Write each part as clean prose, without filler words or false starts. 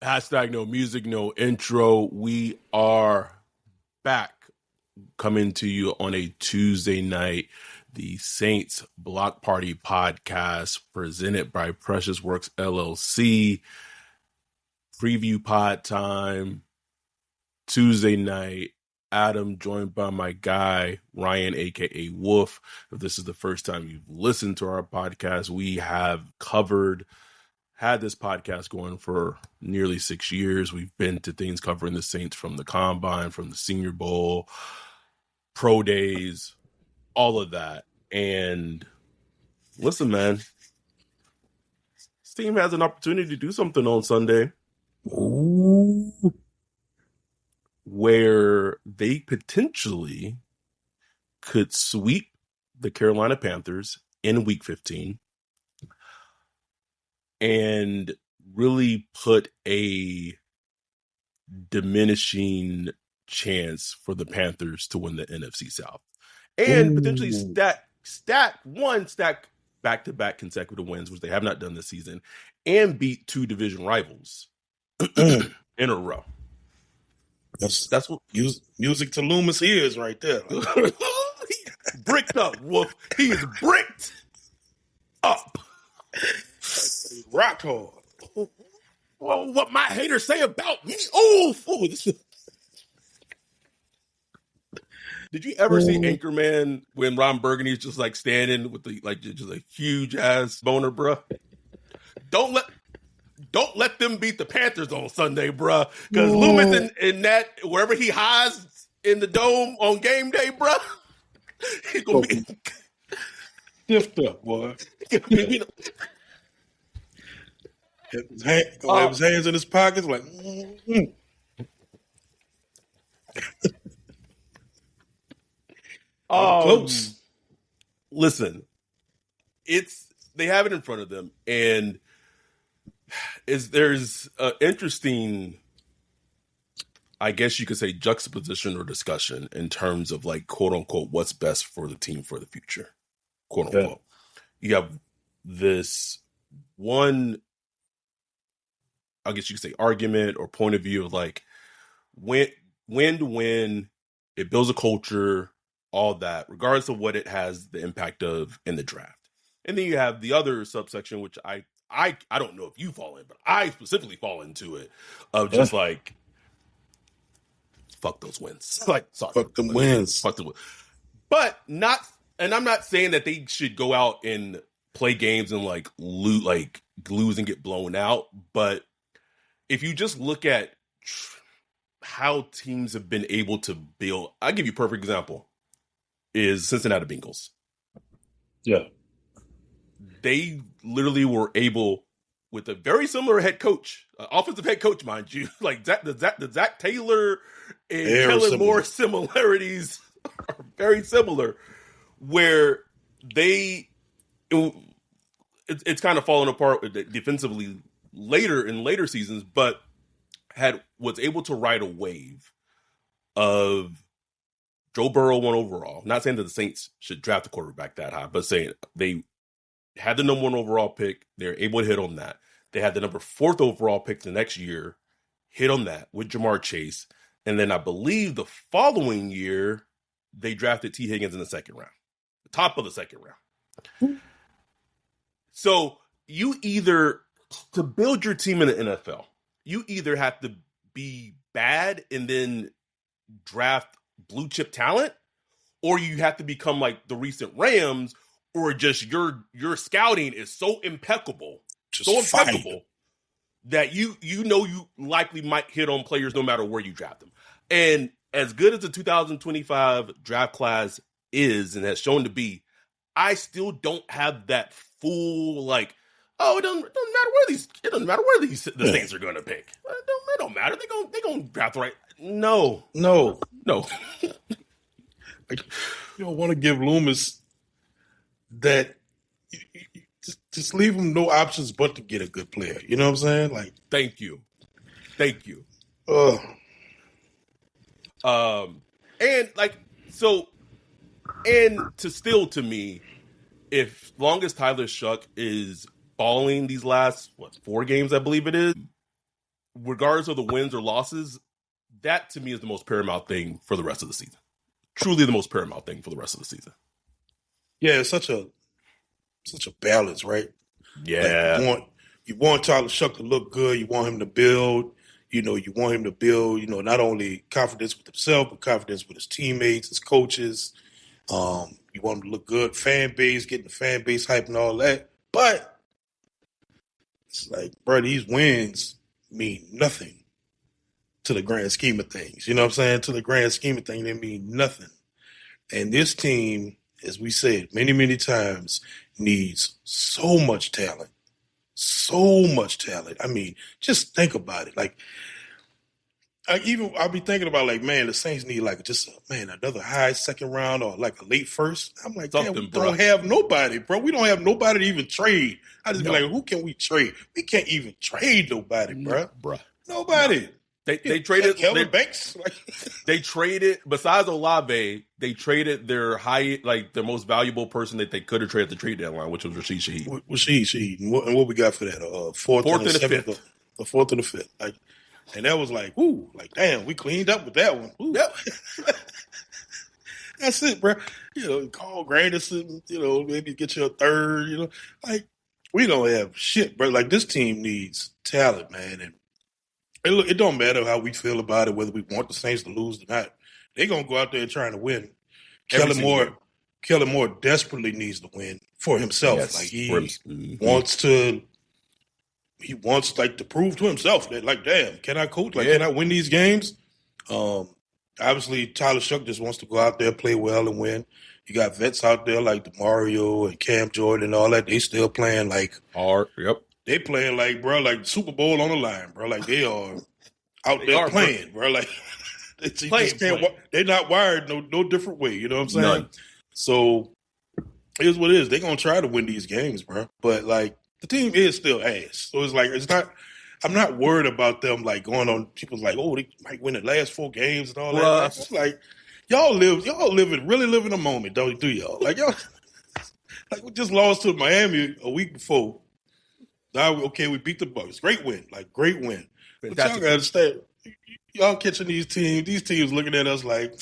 Hashtag no music, no intro. We are back coming to you on a Tuesday night. The Saints Block Party podcast presented by Precious Works LLC. Preview pod time. Tuesday night. Adam joined by my guy, Ryan, aka Wolf. If this is the first time you've listened to our podcast, we have had this podcast going for nearly 6 years. We've been to things covering the Saints from the Combine, from the Senior Bowl, pro days, all of that. And listen, man, this team has an opportunity to do something on Sunday. Ooh. Where they potentially could sweep the Carolina Panthers in Week 15 and really put a diminishing chance for the Panthers to win the NFC South. And potentially stack back-to-back consecutive wins, which they have not done this season, and beat two division rivals in a row. That's what music to Loomis ears right there. Bricked up, Wolf. He is bricked up. Rock hard. Well, what my haters say about me? Oh, did you ever see Anchorman when Ron Burgundy's just like standing with the just a huge ass boner, bruh? Don't let them beat the Panthers on Sunday, bruh. Because Loomis in that, wherever he hides in the dome on game day, bruh, he's going to be stiffed up, boy. Have his hands in his pockets like, close. Listen, they have it in front of them, and there's an interesting, I guess you could say, juxtaposition or discussion in terms of like, quote unquote, what's best for the team for the future, quote unquote. Yeah. You have this one, I guess you could say, argument or point of view of like when to win, it builds a culture, all that, regardless of what it has the impact of in the draft. And then you have the other subsection, which I don't know if you fall in, but I specifically fall into it of just like, fuck those wins. Like, sorry. Fuck them wins. Fuck them wins. But and I'm not saying that they should go out and play games and lose and get blown out. But if you just look at how teams have been able to build, I'll give you a perfect example, is Cincinnati Bengals. Yeah. They literally were able, with a very similar head coach, offensive head coach, mind you, like the Zach Taylor and Kellen Moore similarities are very similar, where it's kind of fallen apart defensively later seasons, but was able to ride a wave of Joe Burrow 1 overall. Not saying that the Saints should draft a quarterback that high, but saying they had the number 1 overall pick. They're able to hit on that. They had the number 4th overall pick the next year, hit on that with Jamar Chase. And then I believe the following year, they drafted T. Higgins in the second round, the top of the second round. So you to build your team in the NFL, you either have to be bad and then draft blue chip talent, or you have to become like the recent Rams, or just your scouting is so impeccable, that you likely might hit on players no matter where you draft them. And as good as the 2025 draft class is and has shown to be, I still don't have that full like, it doesn't matter where the Saints are going to pick. It don't matter. They gonna draft right. No. You don't want to give Loomis that. Just leave him no options but to get a good player. You know what I'm saying? Like, thank you. To me, if long as Tyler Shough is balling these last 4 games, I believe it is, regardless of the wins or losses, that to me is the most paramount thing for the rest of the season. Truly the most paramount thing for the rest of the season. Yeah, it's such a balance, right? Yeah. Like you want Tyler Shough to look good. You want him to build. You want him to build, not only confidence with himself, but confidence with his teammates, his coaches. You want him to look good, fan base, getting the fan base hype and all that. But it's like, bro, these wins mean nothing to the grand scheme of things. You know what I'm saying? To the grand scheme of things, they mean nothing. And this team, as we said many, many times, needs so much talent. So much talent. I mean, just think about it. Like, I'll be thinking about, like, man, the Saints need, like, another high second round or, like, a late first. I'm like, damn, we don't have nobody, bro. We don't have nobody to even trade. I just be like, who can we trade? We can't even trade nobody, bro. Nobody. They traded Kelvin Banks. They traded, besides Olave, they traded their their most valuable person that they could have traded at the trade deadline, which was Rashid Shaheed. Shaheed. And what we got for that? Fourth and the fifth. The fourth and the fifth. And that was like, ooh, like, damn, we cleaned up with that one. Ooh. Yep. That's it, bro. Call Granderson, maybe get you a third, Like, we don't have shit, bro. Like, this team needs talent, man. And it don't matter how we feel about it, whether we want the Saints to lose or not. They're going to go out there trying to win. Kellen Moore desperately needs to win for himself. Yes, like, he wants like to prove to himself that, like, damn, can I coach? Like, can I win these games? Obviously, Tyler Shough just wants to go out there, play well, and win. You got vets out there like DeMario and Cam Jordan and all that. They still playing like hard. Yep. They playing like, bro, like Super Bowl on the line, bro. Like, they are out there playing, bro. Like, they're not wired no different way. You know what I'm saying? None. So here's what it is. They're gonna try to win these games, bro. But like, the team is still ass. So it's like, I'm not worried about them like going on. People's like, oh, they might win the last 4 games and all that. It's like, y'all really live in a moment, don't y'all? Like, y'all, like, we just lost to Miami a week before. Now, we beat the Bucks. Great win. Great win. But y'all gotta understand, y'all catching these teams looking at us like,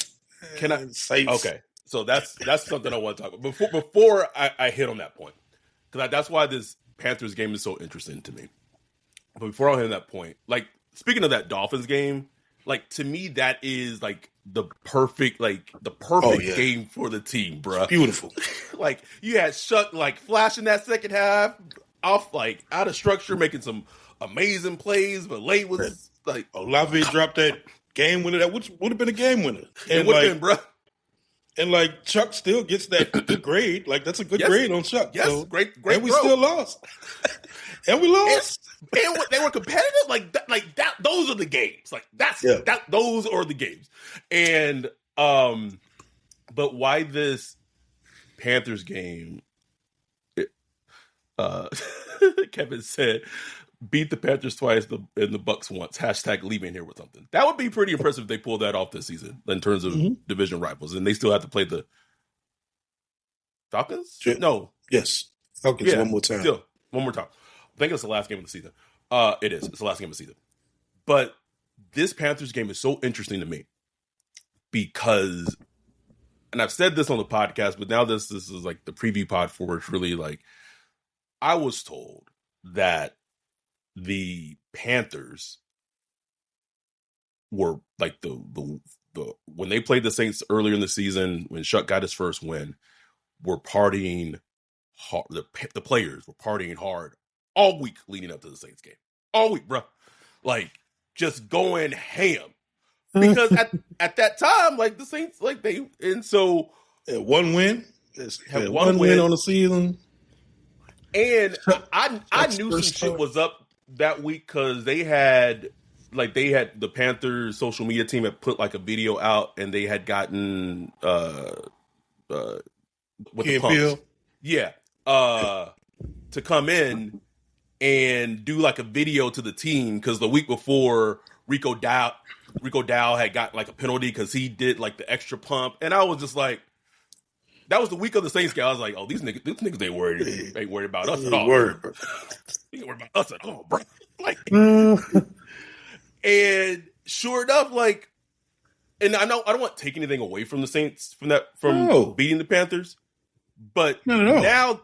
can I say? Okay, so that's something I want to talk about before I hit on that point, because that's why this Panthers game is so interesting to me. But before I hit on that point, like, speaking of that Dolphins game, like, to me that is like the perfect game for the team, bro. Beautiful. Like, you had Shough like flashing that second half off, like, out of structure, making some amazing plays, but late was like Olave dropped that game winner that would have been a game winner. It would have been, bro. And like, Shough still gets that good grade. Like, that's a good grade on Shough. Yes, so, great. And we still lost. And we lost. And they were competitive. Like that. Those are the games. Like, those are the games. And but why this Panthers game? Kevin said, beat the Panthers twice and the Bucks once. # leaving here with something. That would be pretty impressive if they pulled that off this season in terms of division rivals. And they still have to play the Falcons? No. Yes. Falcons one more time. Still, one more time. I think it's the last game of the season. It is. It's the last game of the season. But this Panthers game is so interesting to me because, and I've said this on the podcast, but now this is like the preview pod for it's really like, I was told that the Panthers were like the when they played the Saints earlier in the season, when Shough got his first win, were partying hard. The players were partying hard all week leading up to the Saints game. All week, bro. Like, just going ham. Because at that time, like, the Saints, like, one win. Had one win on the season. And I knew some shit was up that week because they had the Panthers social media team had put like a video out and they had gotten with the Punks, to come in and do like a video to the team because the week before Rico Dow had got like a penalty because he did like the extra pump, and I was just like, that was the week of the Saints game. I was like, oh, these niggas ain't worried about us at all. They ain't worried about us at all, bro. Like, And sure enough, like, and I know I don't want to take anything away from the Saints from beating the Panthers, but not at all.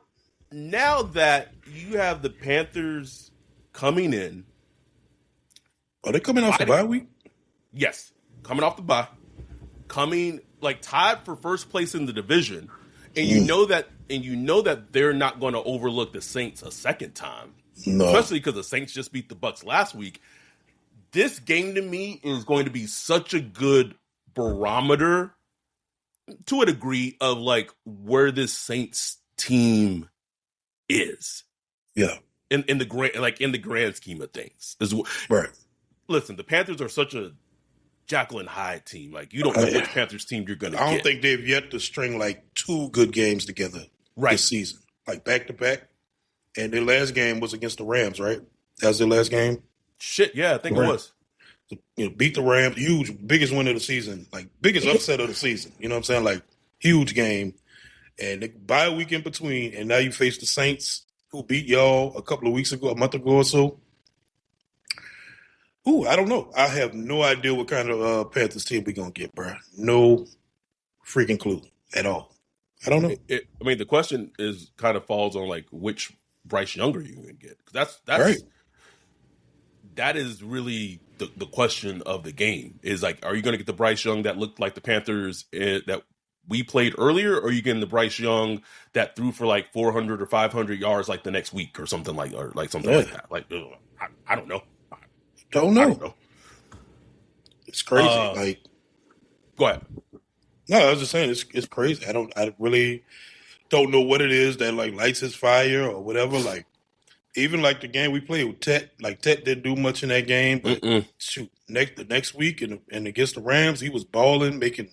Now that you have the Panthers coming in, are they coming off the bye week? Yes, coming off the bye, coming like tied for first place in the division, and you know that they're not going to overlook the Saints a second time, especially because the Saints just beat the Bucs last week. This game to me is going to be such a good barometer to a degree of like where this Saints team is. Yeah. In the grand scheme of things. Right. Listen, the Panthers are such a Jekyll and Hyde team. Like, you don't know which Panthers team you're going to get. I don't think they've yet to string like 2 good games together this season. Like back to back. And their last game was against the Rams, right? That was their last game? Shit, yeah, I think it was. Beat the Rams, huge, biggest win of the season, like biggest upset of the season. You know what I'm saying? Like huge game. And they bye week in between, and now you face the Saints, who beat y'all a month ago or so. Ooh, I don't know. I have no idea what kind of Panthers team we're going to get, bro. No freaking clue at all. I don't know. I mean, the question is kind of falls on like which Bryce Young are you going to get? That's right. That is really the question of the game is like, are you going to get the Bryce Young that looked like the Panthers that we played earlier, or are you getting the Bryce Young that threw for like 400 or 500 yards like the next week or something like that? Like, I don't know. Don't know. It's crazy. Go ahead. No, I was just saying it's crazy. I really don't know what it is that like lights his fire or whatever. Like, even like the game we played with Tet, like Tet didn't do much in that game, but shoot, the next week and against the Rams, he was balling, making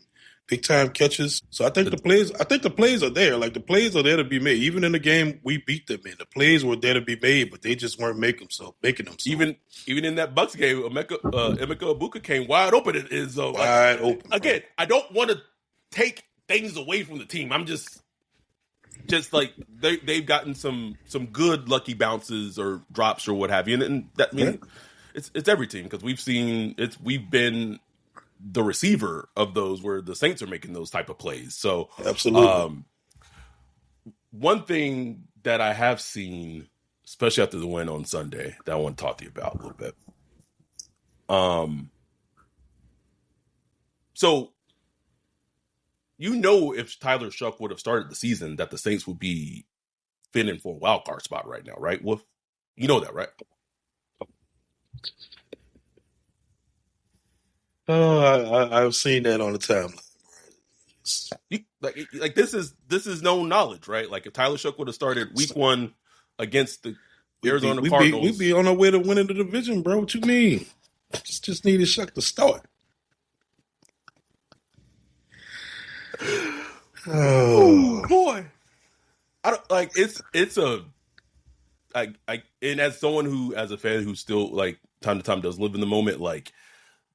big time catches. So I think the plays are there. Like the plays are there to be made. Even in the game we beat them in, the plays were there to be made, but they just weren't making them. So even in that Bucs game, Emeka Ibuka came wide open. It is wide open. Again, I don't want to take things away from the team. I'm just like they've gotten some good lucky bounces or drops or what have you, and that means it's every team because we've been the receiver of those where the Saints are making those type of plays. So absolutely, one thing that I have seen, especially after the win on Sunday, that I want to talk to you about a little bit. So. If Tyler Shough would have started the season, that the Saints would be fitting for a wild card spot right now, right, Wolf? You know that, right? Oh, I've seen that on the timeline. Like this is known knowledge, right? Like if Tyler Shough would have started Week 1 against the Arizona Cardinals, we'd be on our way to winning the division, bro. What you mean? Just needed Shough to start. Oh boy, I don't like it's a and as someone as a fan who still like time to time does live in the moment, like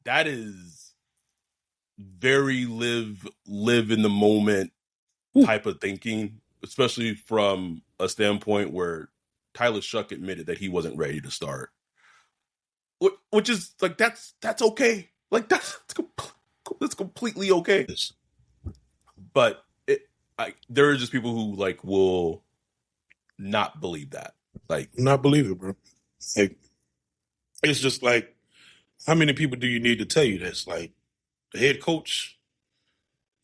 that is very live in the moment type of thinking, especially from a standpoint where Tyler Shough admitted that he wasn't ready to start, which is like that's okay, like that's completely okay, but. There are just people who like will not believe that. Like not believe it, bro. Like it's just like how many people do you need to tell you this? Like the head coach,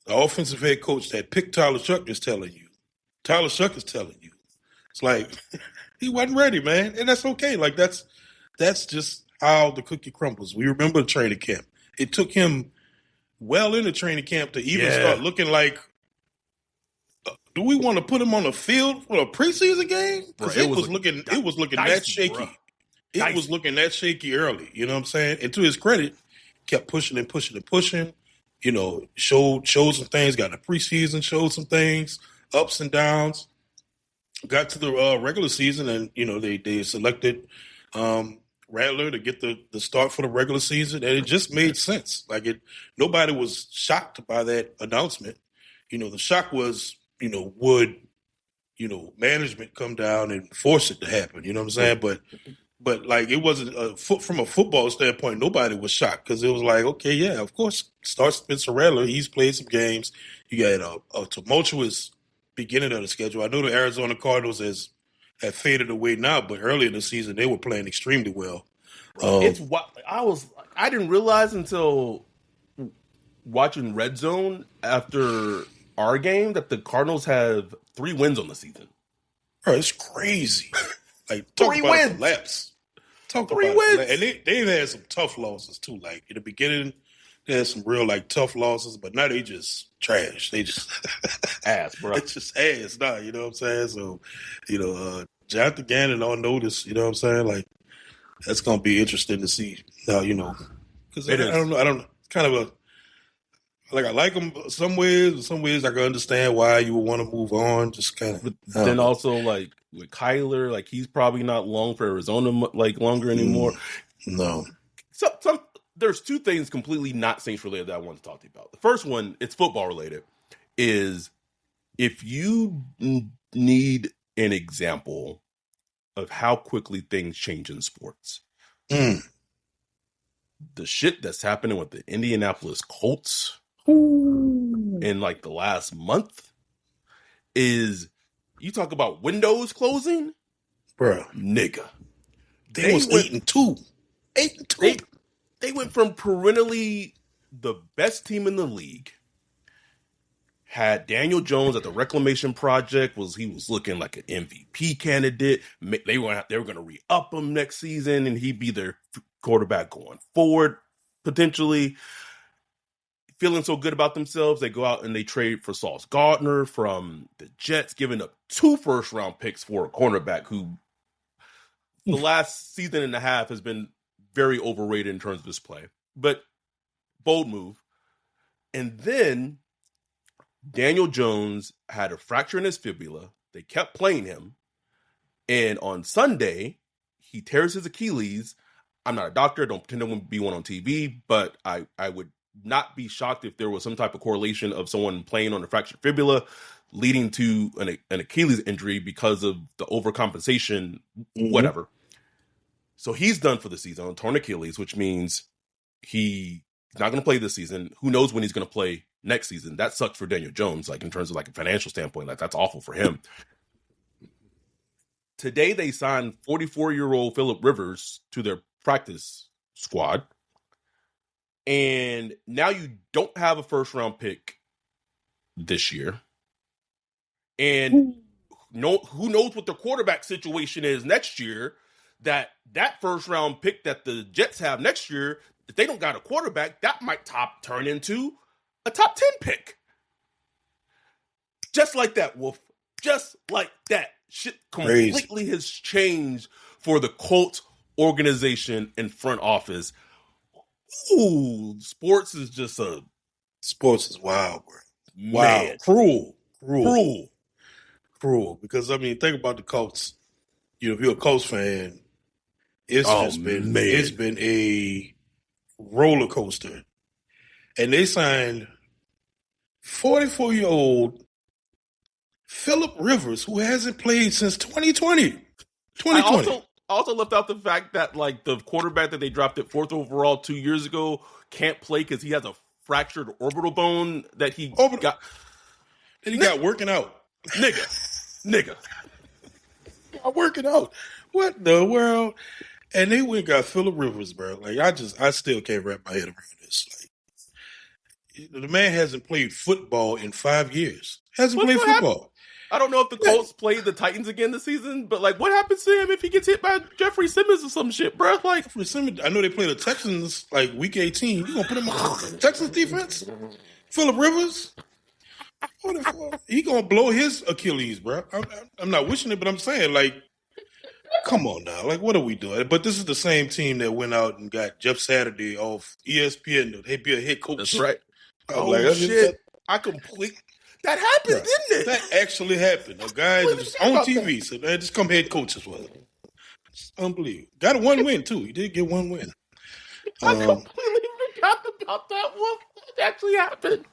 the offensive head coach that picked Tyler Shough is telling you. Tyler Shough is telling you. It's like he wasn't ready, man. And that's okay. Like that's just how the cookie crumbles. We remember the training camp. It took him well into training camp to even start looking like do we want to put him on the field for a preseason game? Because it was looking that shaky. Bro. It was looking that shaky early. You know what I'm saying? And to his credit, kept pushing and pushing and pushing. You know, showed some things. Got in the preseason, showed some things, ups and downs. Got to the regular season, and you know they selected Rattler to get the start for the regular season, and it just made sense. Like nobody was shocked by that announcement. You know, the shock was. Would management come down and force it to happen? You know what I'm saying? But But like it wasn't from a football standpoint, nobody was shocked because it was like, okay, yeah, of course, start Spencer Rattler. He's played some games. You got a tumultuous beginning of the schedule. I know the Arizona Cardinals have faded away now, but early in the season they were playing extremely well. It's what I didn't realize until watching Red Zone after our game that the Cardinals have 3 wins on the season. Bro, it's crazy. Like talk 3 about wins. a collapse. Talk 3 about wins. it. And they've had some tough losses too. Like in the beginning, they had some real like tough losses, but now they just trash. They just ass, bro. It's just ass now, you know what I'm saying? So, Jonathan Gannon on notice, you know what I'm saying? Like that's gonna be interesting to see now, because I don't know, kind of I like him some ways I can understand why you would want to move on. Just kind of. But then also like with Kyler, like he's probably not long for Arizona like longer anymore. No. So there's 2 things completely not Saints related that I want to talk to you about. The first one, it's football related, is if you need an example of how quickly things change in sports. The shit that's happening with the Indianapolis Colts in like the last month is, you talk about windows closing, bro, nigga. They was 8-2. 8-2. They went from perennially the best team in the league, had Daniel Jones at the Reclamation Project, he was looking like an MVP candidate. They were going to re-up him next season, and he'd be their quarterback going forward, potentially. Feeling so good about themselves, they go out and they trade for Sauce Gardner from the Jets, giving up 2 first-round picks for a cornerback who the last season and a half has been very overrated in terms of his play. But bold move. And then Daniel Jones had a fracture in his fibula. They kept playing him. And on Sunday, he tears his Achilles. I'm not a doctor. Don't pretend to be one on TV, but I would not be shocked if there was some type of correlation of someone playing on a fractured fibula leading to an Achilles injury because of the overcompensation, whatever. So he's done for the season on torn Achilles, which means he's not going to play this season. Who knows when he's going to play next season? That sucks for Daniel Jones, like in terms of like a financial standpoint. Like that's awful for him. Today they signed 44-year-old Phillip Rivers to their practice squad. And now you don't have a first-round pick this year. And who knows what the quarterback situation is next year, that first-round pick that the Jets have next year, if they don't got a quarterback, that might turn into a top 10 pick. Just like that, Wolf. Just like that. Shit completely has changed for the Colts organization and front office. Ooh, sports is wild, bro. Man. Wow. Cruel. Because I mean, think about the Colts. If you're a Colts fan, it's been a roller coaster. And they signed 44-year-old Phillip Rivers, who hasn't played since 2020. I also left out the fact that like the quarterback that they dropped at 4th overall 2 years ago can't play because he has a fractured orbital bone that he got. That he got working out. Nigga. Got working out. What the world? And they went and got Phillip Rivers, bro. Like I still can't wrap my head around this. Like the man hasn't played football in 5 years. Hasn't played football. I don't know if the Colts played the Titans again this season, but like, what happens to him if he gets hit by Jeffrey Simmons or some shit, bro? Like, Jeffrey Simmons, I know they play the Texans like week 18. You gonna put him on Texans defense? Phillip Rivers? He gonna blow his Achilles, bro. I'm not wishing it, but I'm saying, like, come on now. Like, what are we doing? But this is the same team that went out and got Jeff Saturday off ESPN. He'd be a head coach. That's right. Shit. That happened, didn't it? That actually happened. A guy that was on TV said, "Man, just come head coach as well." It's unbelievable. Got a 1 win too. He did get 1 win. I completely forgot about that one. It actually happened.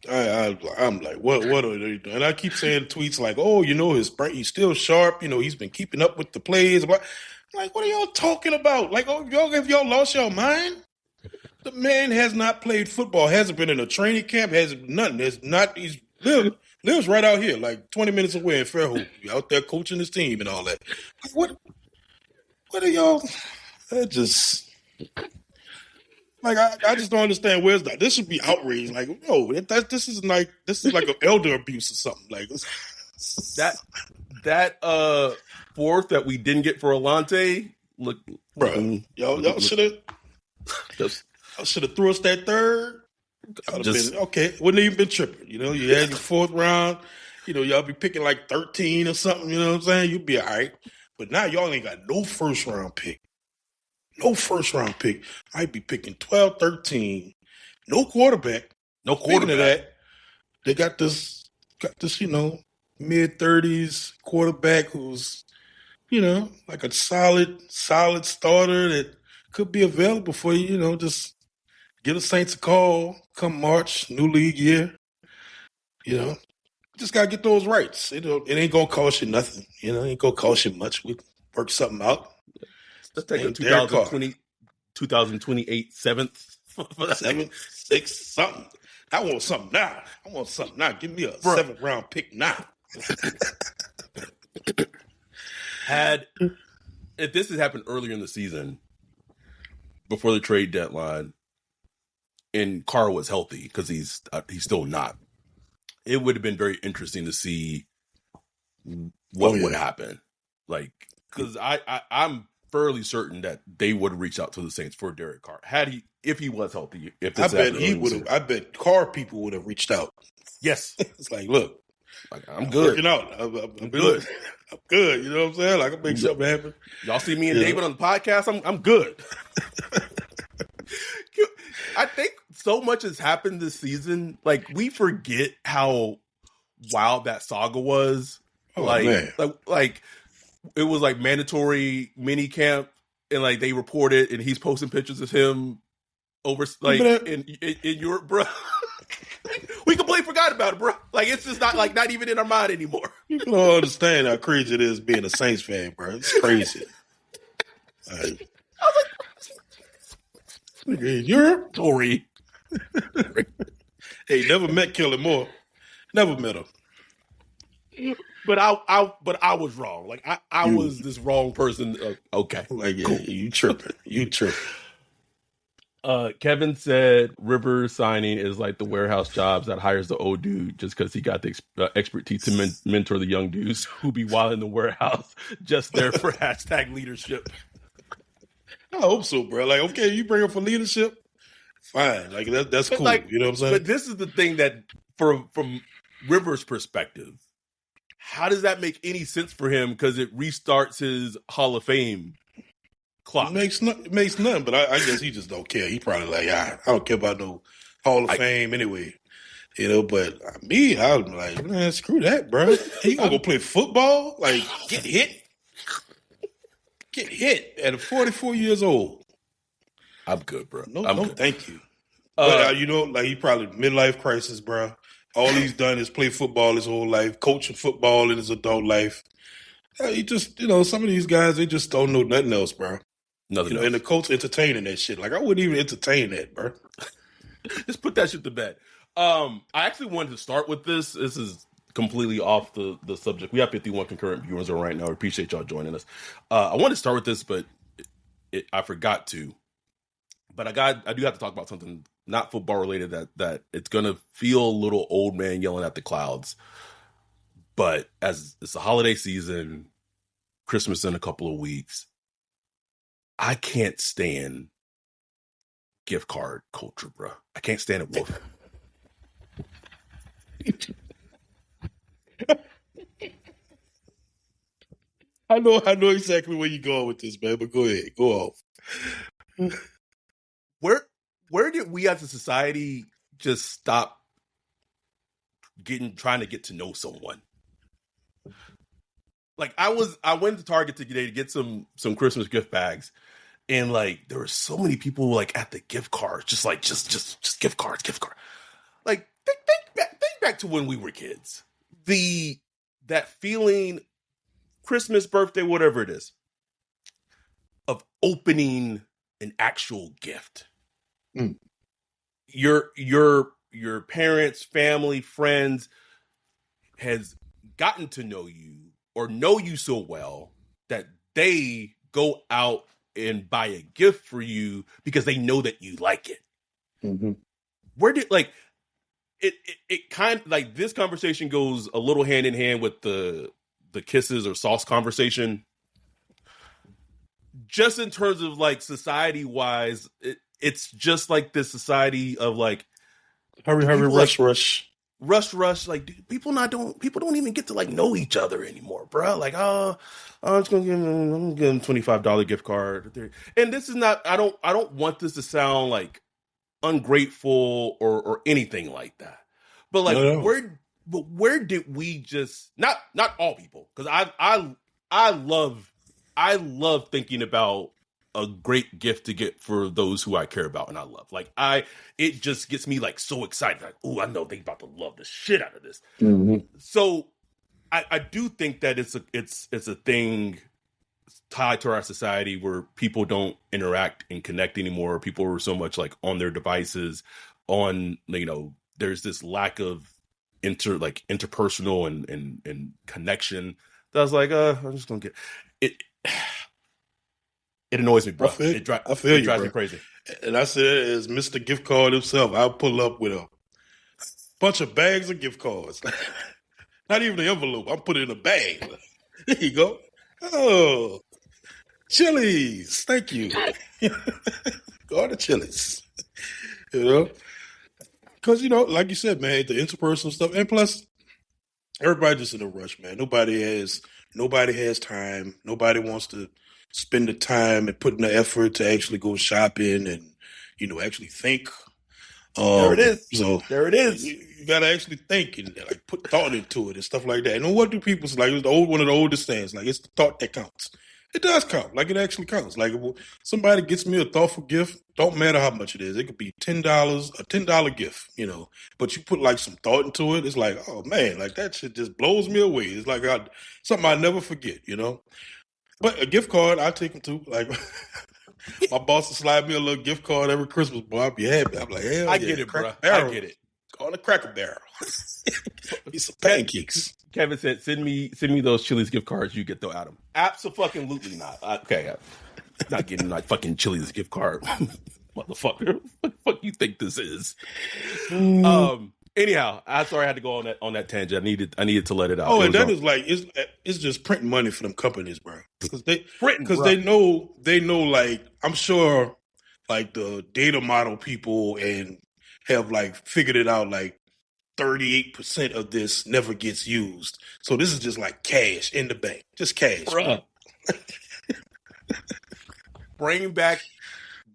I'm like, what are they doing? And I keep saying tweets like, "Oh, he's still sharp. He's been keeping up with the plays." Like, what are y'all talking about? Like, oh, y'all have y'all lost your mind? The man has not played football, hasn't been in a training camp, hasn't nothing. There's not. He's lives right out here, like 20 minutes away in Fairhope. Out there coaching his team and all that. Like, what are y'all? That just like I just don't understand. Where's that? This should be outrage. Like, no, this is like an elder abuse or something. Like that fourth that we didn't get for Alante. Look, bro, y'all should have threw us that third. Y'all have been okay. Wouldn't even been tripping. You know, you had your fourth round. You know, y'all be picking like 13 or something. You know what I'm saying? You'd be all right. But now y'all ain't got no first round pick. No first round pick. I'd be picking 12, 13. No quarterback. No quarterback. Speaking of that, they got this, you know, mid-30s quarterback who's, you know, like a solid starter that could be available for you, you know, just give the Saints a call come March, new league year. You know, just got to get those rights. It ain't going to cost you nothing. You know, it ain't going to cost you much. We work something out. Let's take a 2028 seventh. 7th, 6th, something. I want something now. Give me a 7th round pick now. If this had happened earlier in the season, before the trade deadline, and Carr was healthy, because he's still not, it would have been very interesting to see what would happen. Like, because I'm fairly certain that they would have reached out to the Saints for Derek Carr if he was healthy. I bet he would have. I bet Carr people would have reached out. Yes, it's like, look, I'm good. Working out. I'm good. I'm good. You know what I'm saying? Like, I make something happen. Y'all see me and David on the podcast? I'm good. I think so much has happened this season. Like, we forget how wild that saga was. Oh, man. Like it was like mandatory mini camp, and like they reported, and he's posting pictures of him over like in Europe, bro. We completely forgot about it, bro. Like, it's just not even in our mind anymore. People don't understand how crazy it is being a Saints fan, bro. It's crazy. Like, I was like, Europe? Tory. Hey, never met Kelly Moore. Never met him. But I was wrong. Like, I was this wrong person. Okay. Like, cool. You tripping. Kevin said Rivers signing is like the warehouse jobs that hires the old dude just because he got the expertise to mentor the young dudes who be wild in the warehouse, just there for hashtag leadership. I hope so, bro. Like, okay, you bring him for leadership, fine. Like, that's cool. Like, you know what I'm saying? But this is the thing that, from Rivers' perspective, how does that make any sense for him? Because it restarts his Hall of Fame clock. It makes none, but I guess he just don't care. He probably like, I don't care about no Hall of Fame anyway. You know, but me, I'm like, man, screw that, bro. He gonna go play football? Like, get hit at 44 years old. I'm good, bro. No, thank you. But you know, like, he probably midlife crisis, bro. All he's done is play football his whole life, coaching football in his adult life. He just, you know, some of these guys, they just don't know nothing else, bro. Nothing else. And the Colts entertaining that shit. Like, I wouldn't even entertain that, bro. Just put that shit to bed. I actually wanted to start with this. This is completely off the subject. We have 51 concurrent viewers on right now. I appreciate y'all joining us. I wanted to start with this, but I forgot to. But I do have to talk about something not football related that it's gonna feel a little old man yelling at the clouds. But as it's the holiday season, Christmas in a couple of weeks, I can't stand gift card culture, bro. I can't stand it, Wolf. I know exactly where you're going with this, man, but go ahead. Go off. Where did we as a society just stop trying to get to know someone? Like, I went to Target today to get some Christmas gift bags, and like there were so many people like at the gift cards, just gift cards. Like, think back to when we were kids. That feeling, Christmas, birthday, whatever it is. of opening an actual gift. Mm. Your parents, family, friends has gotten to know you or know you so well that they go out and buy a gift for you because they know that you like it. Mm-hmm. Where did like it kind of like this conversation goes a little hand in hand with the kisses or sauce conversation. Just in terms of like society wise, it's just like this society of like hurry, rush, like, rush. Like dude, people don't even get to like know each other anymore, bro. Like, I'm just gonna give them $25 gift card. And this is not. I don't want this to sound like ungrateful or anything like that. But like, where did we just not all people? Because I love thinking about a great gift to get for those who I care about and I love. Like it just gets me like so excited. Like, oh, I know they about to love the shit out of this. Mm-hmm. So I do think that it's a thing tied to our society where people don't interact and connect anymore. People are so much like on their devices. There's this lack of interpersonal and connection. That I was like, I'm just gonna get it. It annoys me, bro. It drives me crazy. And I said, as Mr. Gift Card himself, I'll pull up with a bunch of bags of gift cards. Not even the envelope. I'm putting it in a bag. There you go. Oh, Chili's. Thank you. Go to Chili's. Because, like you said, man, the interpersonal stuff. And plus, everybody just in a rush, man. Nobody has time. Nobody wants to spend the time and put in the effort to actually go shopping and, actually think. There it is. So there it is. You got to actually think and like put thought into it and stuff like that. And what do people say? Like, it's one of the oldest sayings. Like, it's the thought that counts. It does count. Like, it actually counts. Like, if somebody gets me a thoughtful gift, don't matter how much it is. It could be $10, a $10 gift, But you put like some thought into it. It's like, oh man, like that shit just blows me away. It's like something I never forget, But a gift card, I take them to. Like, my boss will slide me a little gift card every Christmas, boy. I'll be happy. I'm like, hell I get it, bro. Barrel. I get it. On the Cracker Barrel. Get some pancakes. Kevin said, "Send me those Chili's gift cards you get though, Adam." Absolutely not. Okay, not getting like fucking Chili's gift card, motherfucker. What the fuck you think this is? Anyhow, I'm sorry I had to go on that tangent. I needed to let it out. Oh, and that is like it's just printing money for them companies, bro. Because they know like I'm sure like the data model people and have like figured it out like 38% of this never gets used. So this is just like cash in the bank. Just cash. Bruh. Bring back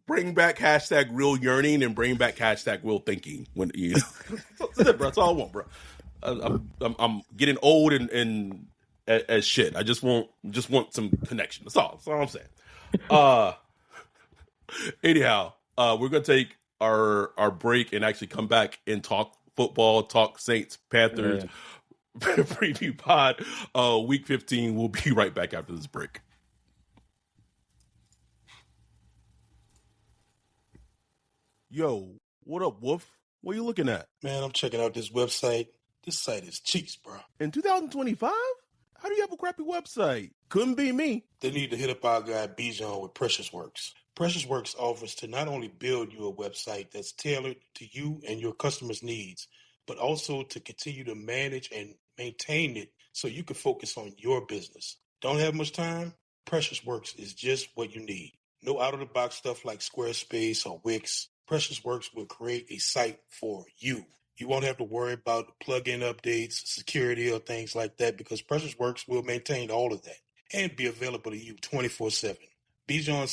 hashtag real yearning and bring back hashtag real thinking. When that's it, bro. That's all I want, bro. I'm getting old and as shit. I just want some connection. That's all I'm saying. Anyhow, we're gonna take our break and actually come back and talk football, talk Saints, Panthers, preview pod, week 15. We'll be right back after this break. Yo, what up, Wolf? What are you looking at? Man, I'm checking out this website. This site is cheeks, bro. In 2025? How do you have a crappy website? Couldn't be me. They need to hit up our guy Bijan with Precious Works. Precious Works offers to not only build you a website that's tailored to you and your customers' needs, but also to continue to manage and maintain it so you can focus on your business. Don't have much time? Precious Works is just what you need. No out-of-the-box stuff like Squarespace or Wix. Precious Works will create a site for you. You won't have to worry about plugin updates, security, or things like that because Precious Works will maintain all of that and be available to you 24/7. Bijan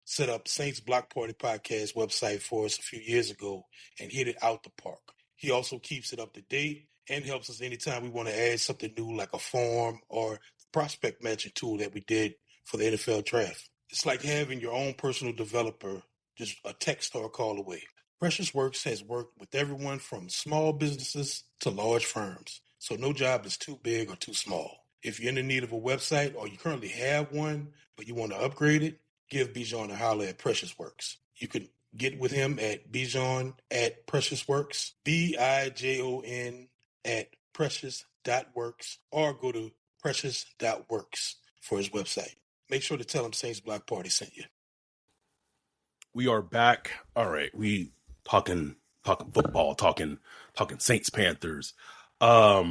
set up Saints Block Party podcast website for us a few years ago and hit it out the park. He also keeps it up to date and helps us anytime we want to add something new like a form or the prospect matching tool that we did for the NFL draft. It's like having your own personal developer just a text or a call away. Precious Works has worked with everyone from small businesses to large firms, so no job is too big or too small. If you're in the need of a website or you currently have one, but you want to upgrade it, give Bijan a holler at Precious Works. You can get with him at Bijan at Precious Works, BIJON at precious.works, or go to precious.works for his website. Make sure to tell him Saints Block Party sent you. We are back. All right, we talking football, talking Saints Panthers. How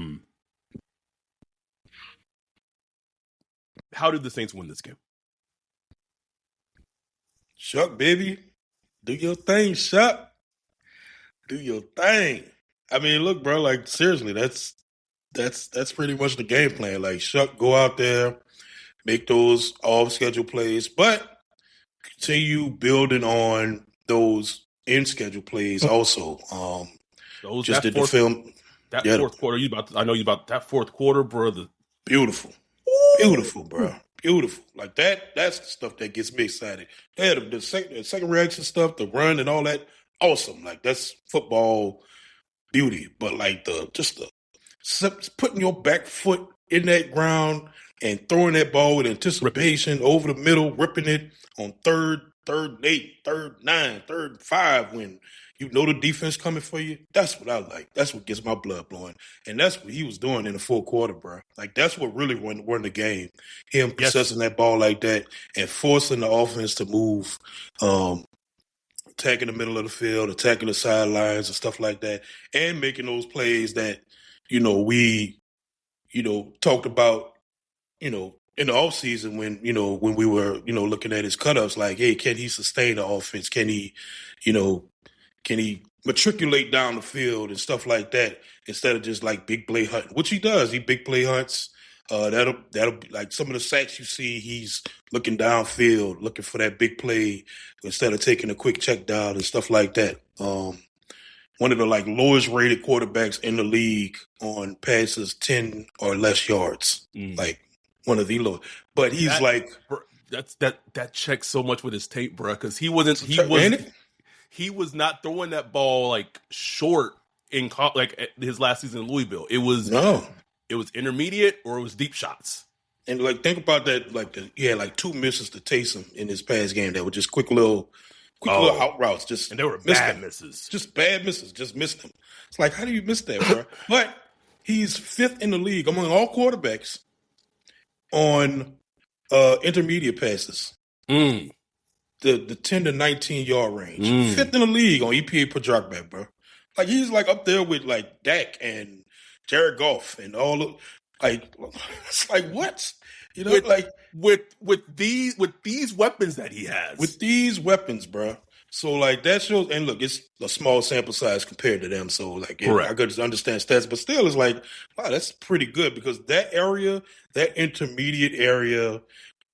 did the Saints win this game? Shough, baby. Do your thing, Shough. Do your thing. I mean, look, bro, like seriously, that's pretty much the game plan. Like Shough, go out there, make those off-schedule plays, but continue building on those in-schedule plays also. Just did the film. That fourth quarter, I know you about that fourth quarter, brother. Beautiful. Beautiful, bro. Beautiful. Like that's the stuff that gets me excited. Yeah, the second reaction stuff, the run and all that, awesome. Like that's football beauty. But like putting your back foot in that ground and throwing that ball with anticipation over the middle, ripping it on third and 8, third and 9, third and 5 when you know the defense coming for you. That's what I like. That's what gets my blood blowing. And that's what he was doing in the fourth quarter, bro. Like, that's what really won the game. Him possessing that ball like that and forcing the offense to move, attacking the middle of the field, attacking the sidelines and stuff like that, and making those plays that, we, talked about, in the offseason when we were, looking at his cutups, like, hey, can he sustain the offense? Can he matriculate down the field and stuff like that instead of just like big play hunting, which he does. He big play hunts. That'll be like some of the sacks you see. He's looking downfield, looking for that big play instead of taking a quick check down and stuff like that. One of the like lowest rated quarterbacks in the league on passes 10 or less yards, like one of the lowest. But he's that checks so much with his tape, bro, because he was not throwing that ball like short in like his last season in Louisville. It was intermediate or it was deep shots. And like think about that, like he had like 2 misses to Taysom in his past game that were just quick little out routes, and they were bad misses. Just bad misses, just missed them. It's like, how do you miss that, bro? But he's 5th in the league among all quarterbacks on intermediate passes. The 10 to 19 yard range. 5th in the league on EPA per dropback, bro. Like he's like up there with like Dak and Jared Goff and all of like it's like what? With these weapons that he has. With these weapons, bro. So like that shows, and look, it's a small sample size compared to them. So like I could just understand stats, but still it's like, wow, that's pretty good because that area, that intermediate area,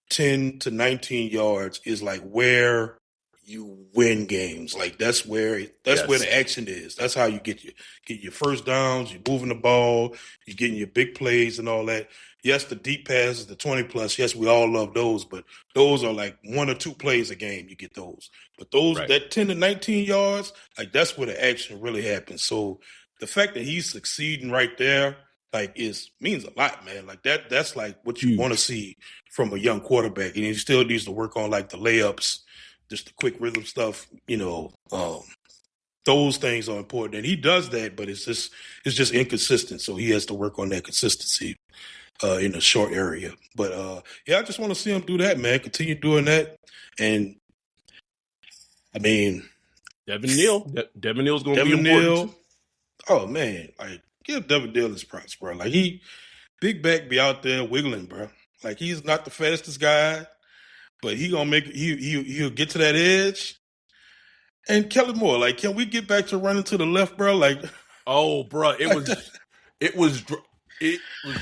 10 to 19 yards is like where you win games. Like that's where the action is. That's how you get your first downs, you're moving the ball, you're getting your big plays and all that. Yes, the deep passes, the 20 plus, yes, we all love those, but those are like 1 or 2 plays a game you get those. But those that 10 to 19 yards, like that's where the action really happens. So the fact that he's succeeding right there like means a lot, man. Like that's like what you want to see from a young quarterback. And he still needs to work on like the layups, just the quick rhythm stuff, those things are important. And he does that, but it's just inconsistent. So he has to work on that consistency in a short area. But I just want to see him do that, man. Continue doing that. And I mean, Devin Neal's going to be important. Oh man, like give Devin Neal his props, bro. Like big back be out there wiggling, bro. Like he's not the fastest guy, but he'll get to that edge. And Kelly Moore, like, can we get back to running to the left, bro? Like, oh, bro, it was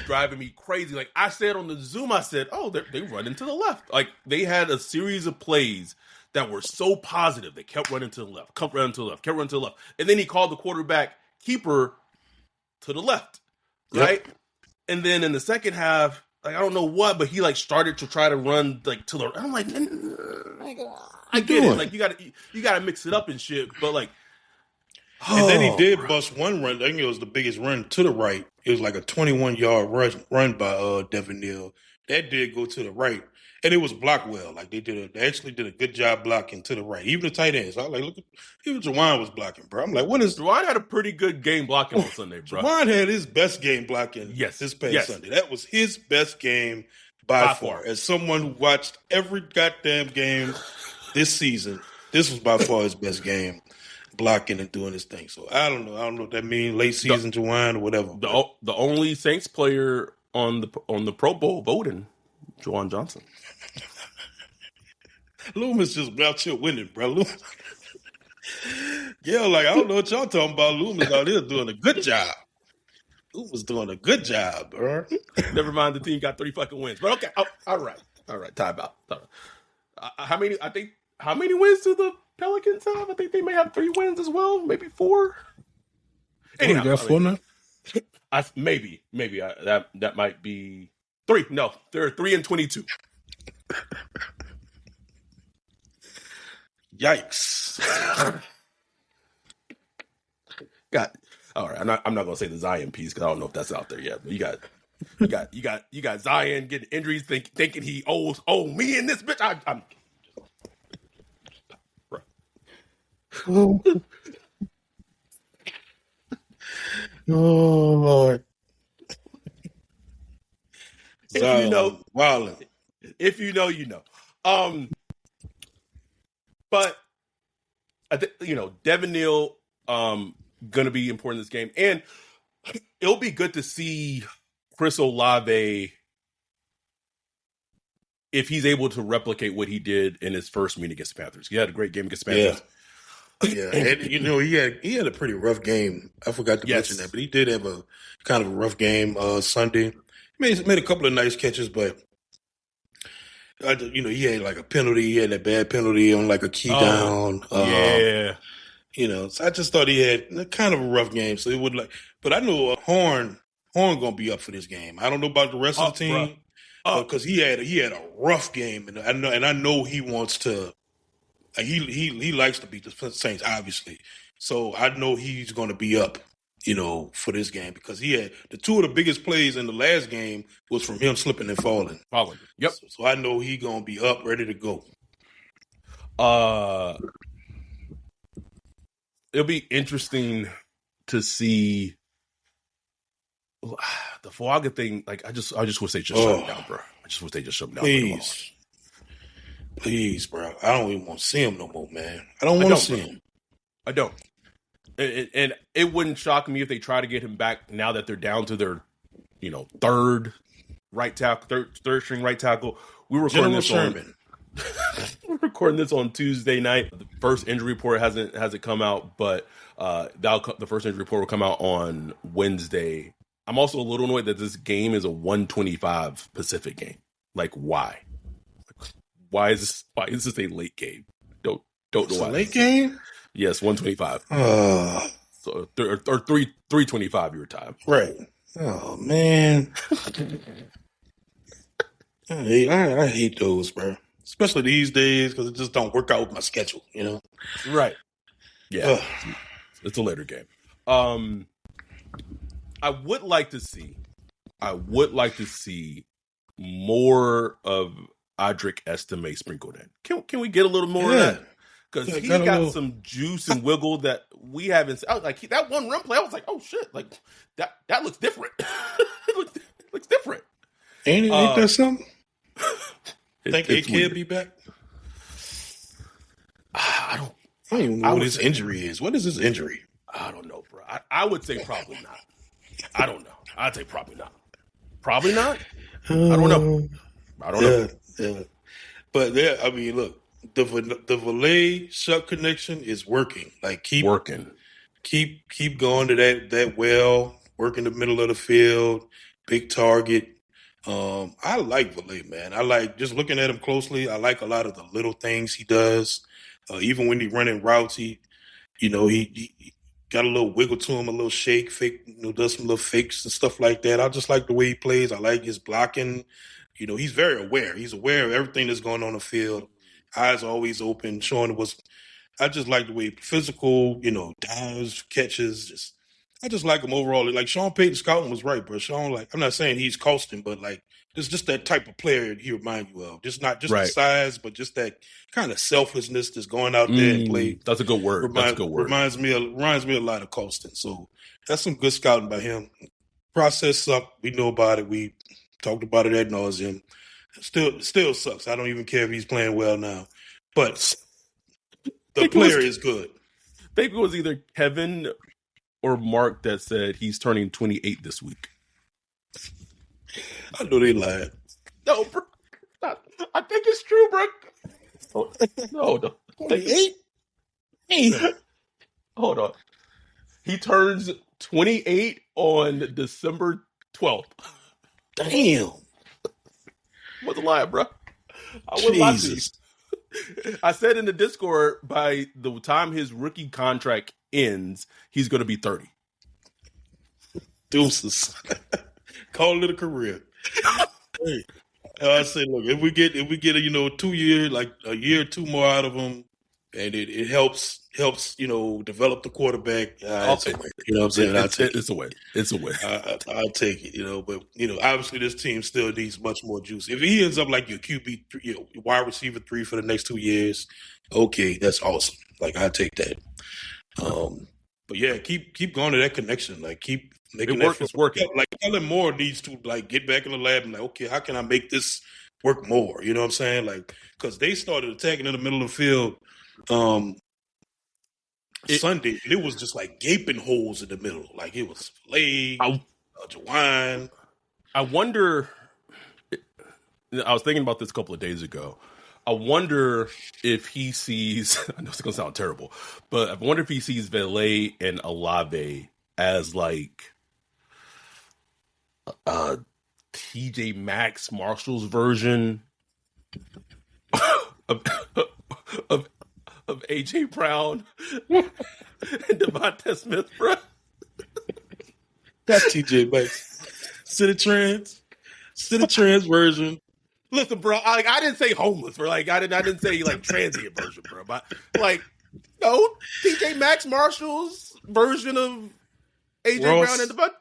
driving me crazy. Like I said on the Zoom, I said, oh, they running to the left. Like they had a series of plays that were so positive. They kept running to the left, kept running to the left. And then he called the quarterback keeper to the left, right? Yep. And then in the second half, like I don't know what, but he like started to try to run like to the. I'm like, I get it. Like you got to mix it up and shit. But like, and then he did bust one run. I think it was the biggest run to the right. It was like a 21-yard run by Devin Neal. That did go to the right, And it was blocked well. Like they actually did a good job blocking to the right. Even the tight ends. I was like, look, even Juwan was blocking, bro. I'm like, what is Juwan had a pretty good game blocking on Sunday, bro. Juwan had his best game blocking this past Sunday. That was his best game by far. As someone who watched every goddamn game this season, this was by far his best game blocking and doing his thing. So I don't know. I don't know what that means. Late season Juwan or whatever. The only Saints player on the Pro Bowl voting, Juwan Johnson. Loomis just out here winning, bro. Yeah, like I don't know what y'all talking about. Loomis out here doing a good job. Loomis doing a good job, bro. Never mind, the team got 3 fucking wins. But okay, all right. Time out. How many wins do the Pelicans have? I think they may have 3 wins as well, maybe 4. Anyhow, got 4 now. Maybe that might be 3. No, they're 3-22. Yikes! All right. I'm not gonna say the Zion piece because I don't know if that's out there yet. But you got Zion getting injuries, thinking he owes me in this bitch. I'm oh Lord! If you know, wildin'. If you know, you know. But I think Devin Neal gonna be important in this game, and it'll be good to see Chris Olave if he's able to replicate what he did in his first meeting against the Panthers. He had a great game against the Panthers. Yeah, and he had a pretty rough game. I forgot to mention that, but he did have a kind of a rough game Sunday. Made a couple of nice catches, but he had like a penalty. He had that bad penalty on like a key down. So I just thought he had kind of a rough game. So it would but I know Horn gonna be up for this game. I don't know about the rest of the team, because he had a rough game, and I know he wants to. He likes to beat the Saints, obviously. So I know he's going to be up, for this game, because he had the 2 of the biggest plays in the last game was from him slipping and falling. Yep. So I know he's going to be up, ready to go. It'll be interesting to see the Fuaga thing. Like I just wish they just shut him down, bro. I just wish they just shut him down. Please, bro. I don't even want to see him no more, man. I don't want to see him. I don't. And it wouldn't shock me if they try to get him back now that they're down to their, third string right tackle. We're recording this on Tuesday night. The first injury report hasn't come out, but the first injury report will come out on Wednesday. I'm also a little annoyed that this game is a 1:25 Pacific game. Like, why? Why is this a late game? Don't know why. A late game? Yes, 1:25. So or 3:25 your time. Right. Oh man. I hate those, bro. Especially these days, because it just don't work out with my schedule, Right. Yeah. It's a later game. I would like to see more of Audric Estime sprinkled in. Can we get a little more of that? Because he got some juice and wiggle that we haven't. I was like, that one run play, I was like, oh shit, like that looks different. it looks different. Ain't that something? Think he can be back? I don't even know what his injury is. What is his injury? I don't know, bro. I would say probably not. I don't know. I'd say probably not. Probably not. I don't know. Yeah. But I mean, look, the Valet Shough connection is working. Like keep working. Keep going to that well. Work in the middle of the field. Big target. I like Valet, man. I like just looking at him closely. I like a lot of the little things he does. Even when he's running routes, he got a little wiggle to him, a little shake, fake, does some little fakes and stuff like that. I just like the way he plays. I like his blocking. He's very aware. He's aware of everything that's going on the field. Eyes always open, showing I just like the way physical, dives, catches. I just like him overall. Like Sean Payton scouting was right, bro. Sean, I'm not saying he's costing, but like It's just that type of player he remind you of. Just not just the Right. size, but just that kind of selflessness that's going out there and play. That's a good word. Reminds me a lot of Colston. So that's some good scouting by him. Process sucked. We know about it. We talked about it ad nauseum. Still sucks. I don't even care if he's playing well now. But the player is good. I think it was either Kevin or Mark that said he's turning 28 this week. I know they lied. No, bro. I think it's true, bro. No. 28? Hey. Hold on. He turns 28 on December 12th. Damn. Wasn't lying, bro. I wouldn't lie to you. I said in the Discord, by the time his rookie contract ends, he's going to be 30. Deuces. Call it a career. Hey, I say, look, if we get a 2 year, like a year or two more out of him, and it helps develop the quarterback. It's a win. You know what I'm saying? It's a win. It's a win. I'll take it. But obviously this team still needs much more juice. If he ends up like your QB, wide receiver 3 for the next 2 years, okay, that's awesome. Like I take that. But yeah, keep going to that connection. Like keep making that. It's working. Like Kellen Moore needs to like get back in the lab and like, okay, how can I make this work more? You know what I'm saying? Like because they started attacking in the middle of the field. Sunday, and it was just like gaping holes in the middle. Like it was filet, Jawine. I wonder. I was thinking about this a couple of days ago. I wonder if he sees. I know it's gonna sound terrible, but I wonder if he sees Valet and Olave as like TJ Maxx Marshall's version of AJ Brown and Devonta Smith, bro. That's TJ Maxx. City Trans version. Listen, bro. I didn't say homeless, bro. Like I didn't say like transient version, bro. But like, no, TJ Maxx Marshall's version of AJ Brown and Devonta.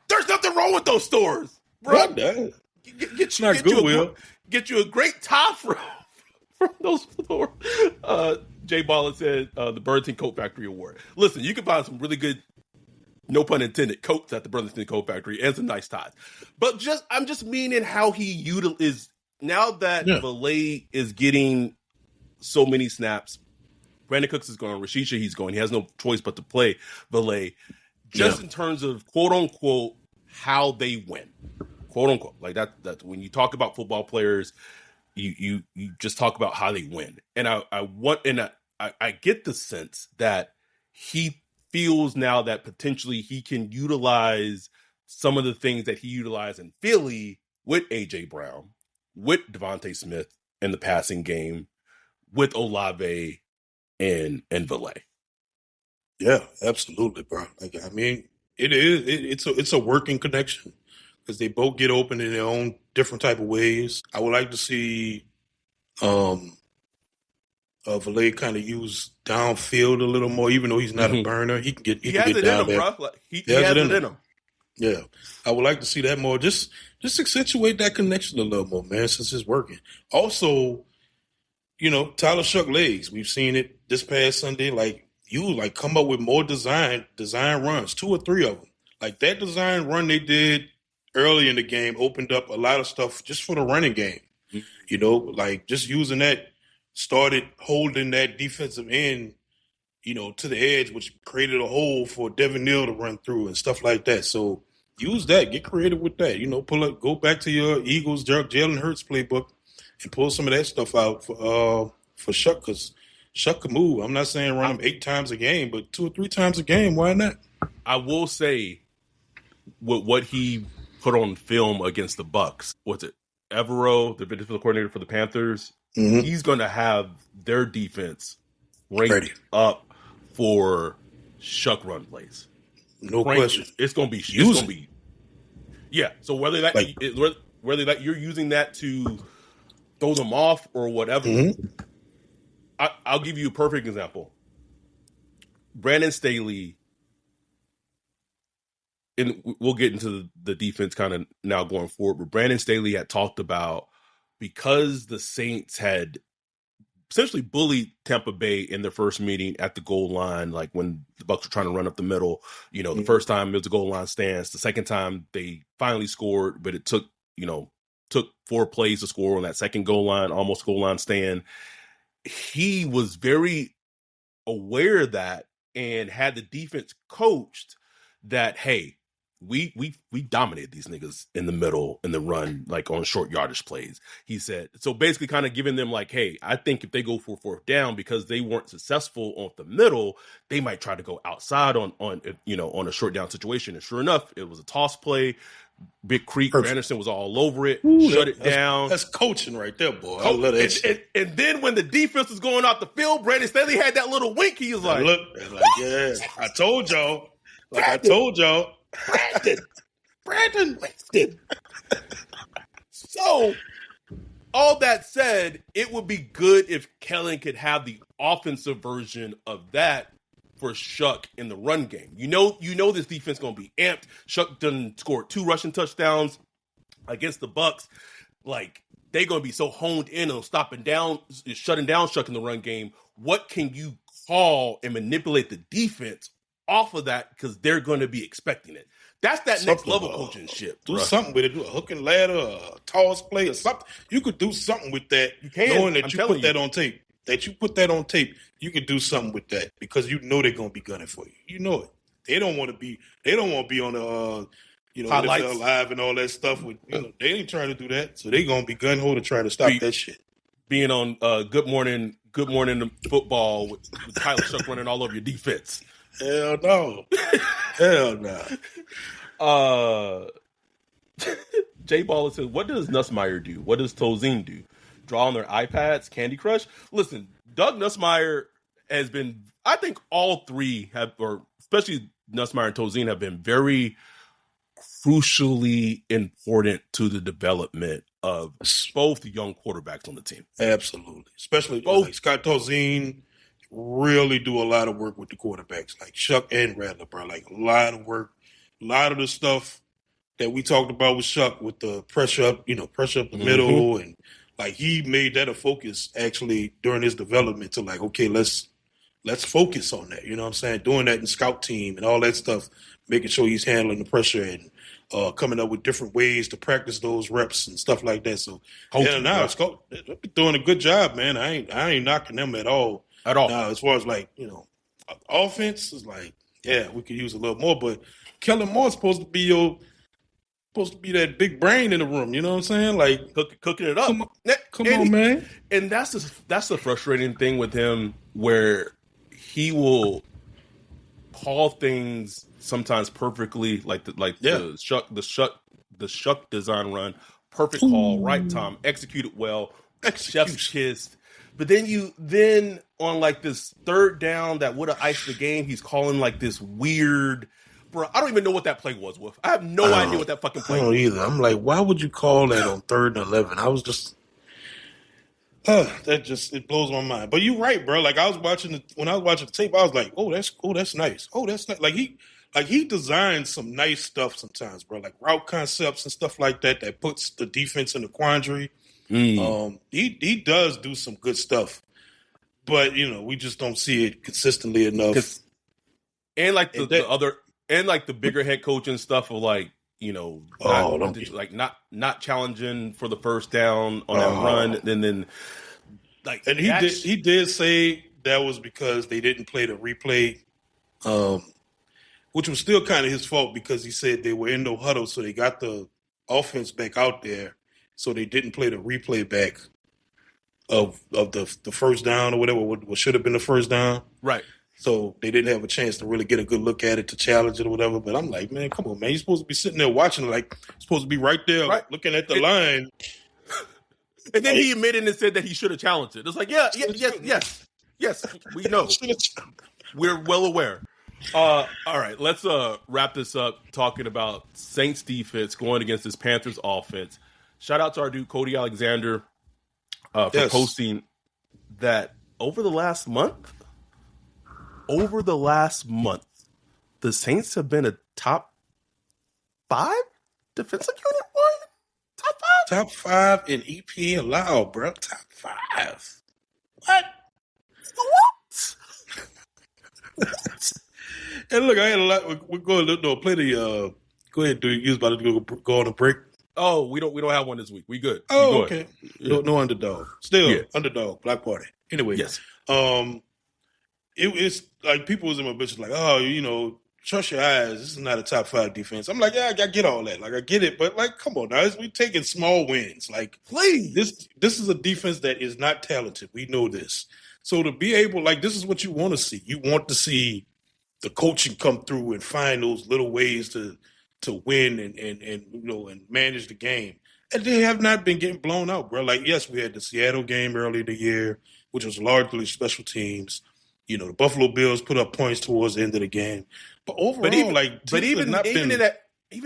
There's nothing wrong with those stores, bro. Get you a great top from those stores. Jay Ballin said the Burlington Coat Factory Award. Listen, you can find some really good, no pun intended, coats at the Burlington Coat Factory and some nice ties. But I'm just meaning how he is now that Valet is getting so many snaps. Brandon Cooks is going, Rashisha he's going. He has no choice but to play Valet. Just in terms of quote unquote how they win, quote unquote, like that when you talk about football players. You just talk about how they win. And I get the sense that he feels now that potentially he can utilize some of the things that he utilized in Philly with A.J. Brown, with Devonta Smith in the passing game, with Olave and Valet. Yeah, absolutely, bro. Like, I mean, it's a working connection. Because they both get open in their own different type of ways. I would like to see Valet kind of use downfield a little more, even though he's not a burner. He can get he has it in him, bro. Like, he has it in him. Yeah, I would like to see that more. Just accentuate that connection a little more, man, since it's working. Also, Tyler Shough legs. We've seen it this past Sunday. Like come up with more design runs, 2 or 3 of them. Like that design run they did early in the game opened up a lot of stuff just for the running game. Like just using that, started holding that defensive end, to the edge, which created a hole for Devin Neal to run through and stuff like that. So use that, get creative with that. Pull up, go back to your Eagles, Jalen Hurts playbook and pull some of that stuff out for Shough, because Shough can move. I'm not saying run him 8 times a game, but 2 or 3 times a game. Why not? I will say with what he put on film against the Bucs. What's it? Evero, the defensive coordinator for the Panthers, he's going to have their defense ranked up for Shough run plays. No question. It's going to be. Yeah. So whether that you're using that to throw them off or whatever, I'll give you a perfect example. Brandon Staley and we'll get into the defense kind of now going forward, but Brandon Staley had talked about, because the Saints had essentially bullied Tampa Bay in their first meeting at the goal line, like when the Bucs were trying to run up the middle. The first time it was a goal line stance. The second time they finally scored, but it took 4 plays to score on that second goal line, almost goal line stand. He was very aware of that and had the defense coached that, hey, we dominated these niggas in the middle in the run, like on short yardage plays. He said, so basically kind of giving them like, hey, I think if they go for 4th down because they weren't successful on the middle, they might try to go outside on a short down situation. And sure enough, it was a toss play. Big Creek, Anderson was all over it, shut it down. That's coaching right there, boy. I love that shit. And then when the defense was going off the field, Brandon Staley had that little wink. He was like, look, yeah, I told y'all. Brandon wasted. So, all that said, it would be good if Kellen could have the offensive version of that for Shough in the run game. You know this defense going to be amped. Shough done scored 2 rushing touchdowns against the Bucs. Like, they're going to be so honed in on shutting down Shough in the run game. What can you call and manipulate the defense off of that, because they're going to be expecting it? That's that next level coaching shit. Do something with it. Do a hook and ladder, a toss play, or something. You could do something with that. You can, knowing that you put that on tape. You could do something with that, because you know they're going to be gunning for you. You know it. They don't want to be on the NFL Live and all that stuff. They ain't trying to do that. So they're going to be gun ho to try to stop that shit. Being on Good Morning Football with Tyler Shough running all over your defense. Hell no. Hell no. Jay Baller says, what does Nussmeier do? What does Tozine do? Draw on their iPads, Candy Crush? Listen, Doug Nussmeier has been, I think all three have, or especially Nussmeier and Tozine, have been very crucially important to the development of both young quarterbacks on the team. Absolutely. Especially both. Like Scott Tozine really do a lot of work with the quarterbacks, like Shough and Rattler, bro. Like a lot of work, a lot of the stuff that we talked about with Shough, with the pressure up the middle, and like he made that a focus actually during his development to like, okay, let's focus on that. You know what I'm saying? Doing that in scout team and all that stuff, making sure he's handling the pressure and coming up with different ways to practice those reps and stuff like that. So they're doing a good job, man. I ain't knocking them at all. Now, as far as like, offense is like, yeah, we could use a little more, but Kellen Moore's supposed to be that big brain in the room. You know what I'm saying? Like cooking it up. Come on, man. And that's the frustrating thing with him, where he will call things sometimes perfectly, the Shough design run, perfect call, right time, executed well, chef's kiss. But then on like this 3rd down that would have iced the game, he's calling like this weird, bro. I don't even know what that play was, Wolf. I have no idea what that fucking play was. I don't either. I'm like, why would you call that on 3rd and 11? I was just, it blows my mind. But you're right, bro. Like when I was watching the tape, I was like, that's nice. Oh, that's nice. Like he designs some nice stuff sometimes, bro. Like route concepts and stuff like that puts the defense in a quandary. He does do some good stuff, but we just don't see it consistently enough. And like the bigger head coaching stuff of like, not challenging for the 1st down on that run, and then like, and he did say that was because they didn't play the replay, which was still kind of his fault, because he said they were in no huddle, so they got the offense back out there. So they didn't play the replay back of the 1st down or whatever, what should have been the 1st down. Right. So they didn't have a chance to really get a good look at it, to challenge it or whatever. But I'm like, man, come on, man. You're supposed to be sitting there watching it, like, supposed to be right there, looking at the line. And then he admitted and said that he should have challenged it. It's like, yes, we know. We're well aware. All right, let's wrap this up talking about Saints defense going against this Panthers offense. Shout out to our dude Cody Alexander for posting that over the last month, the Saints have been a top 5 defensive unit one? Top 5? Top 5 in EPA allowed, bro. Top 5. What? What? And look, I had a lot. We're going to play the. Go ahead, dude. You was about to go on a break. Oh, we don't have one this week. We good. Oh, okay. No underdog. Still underdog. Block party. Anyway, yes. It's like people was in my bitches like, oh, trust your eyes. This is not a top 5 defense. I'm like, yeah, I get all that. Like, I get it, but like, come on now, we taking small wins. Like, please, this is a defense that is not talented. We know this. So to be able, like, this is what you want to see. You want to see the coaching come through and find those little ways to win and manage the game. And they have not been getting blown out, bro. Like, yes, we had the Seattle game early in the year, which was largely special teams. The Buffalo Bills put up points towards the end of the game. But overall, even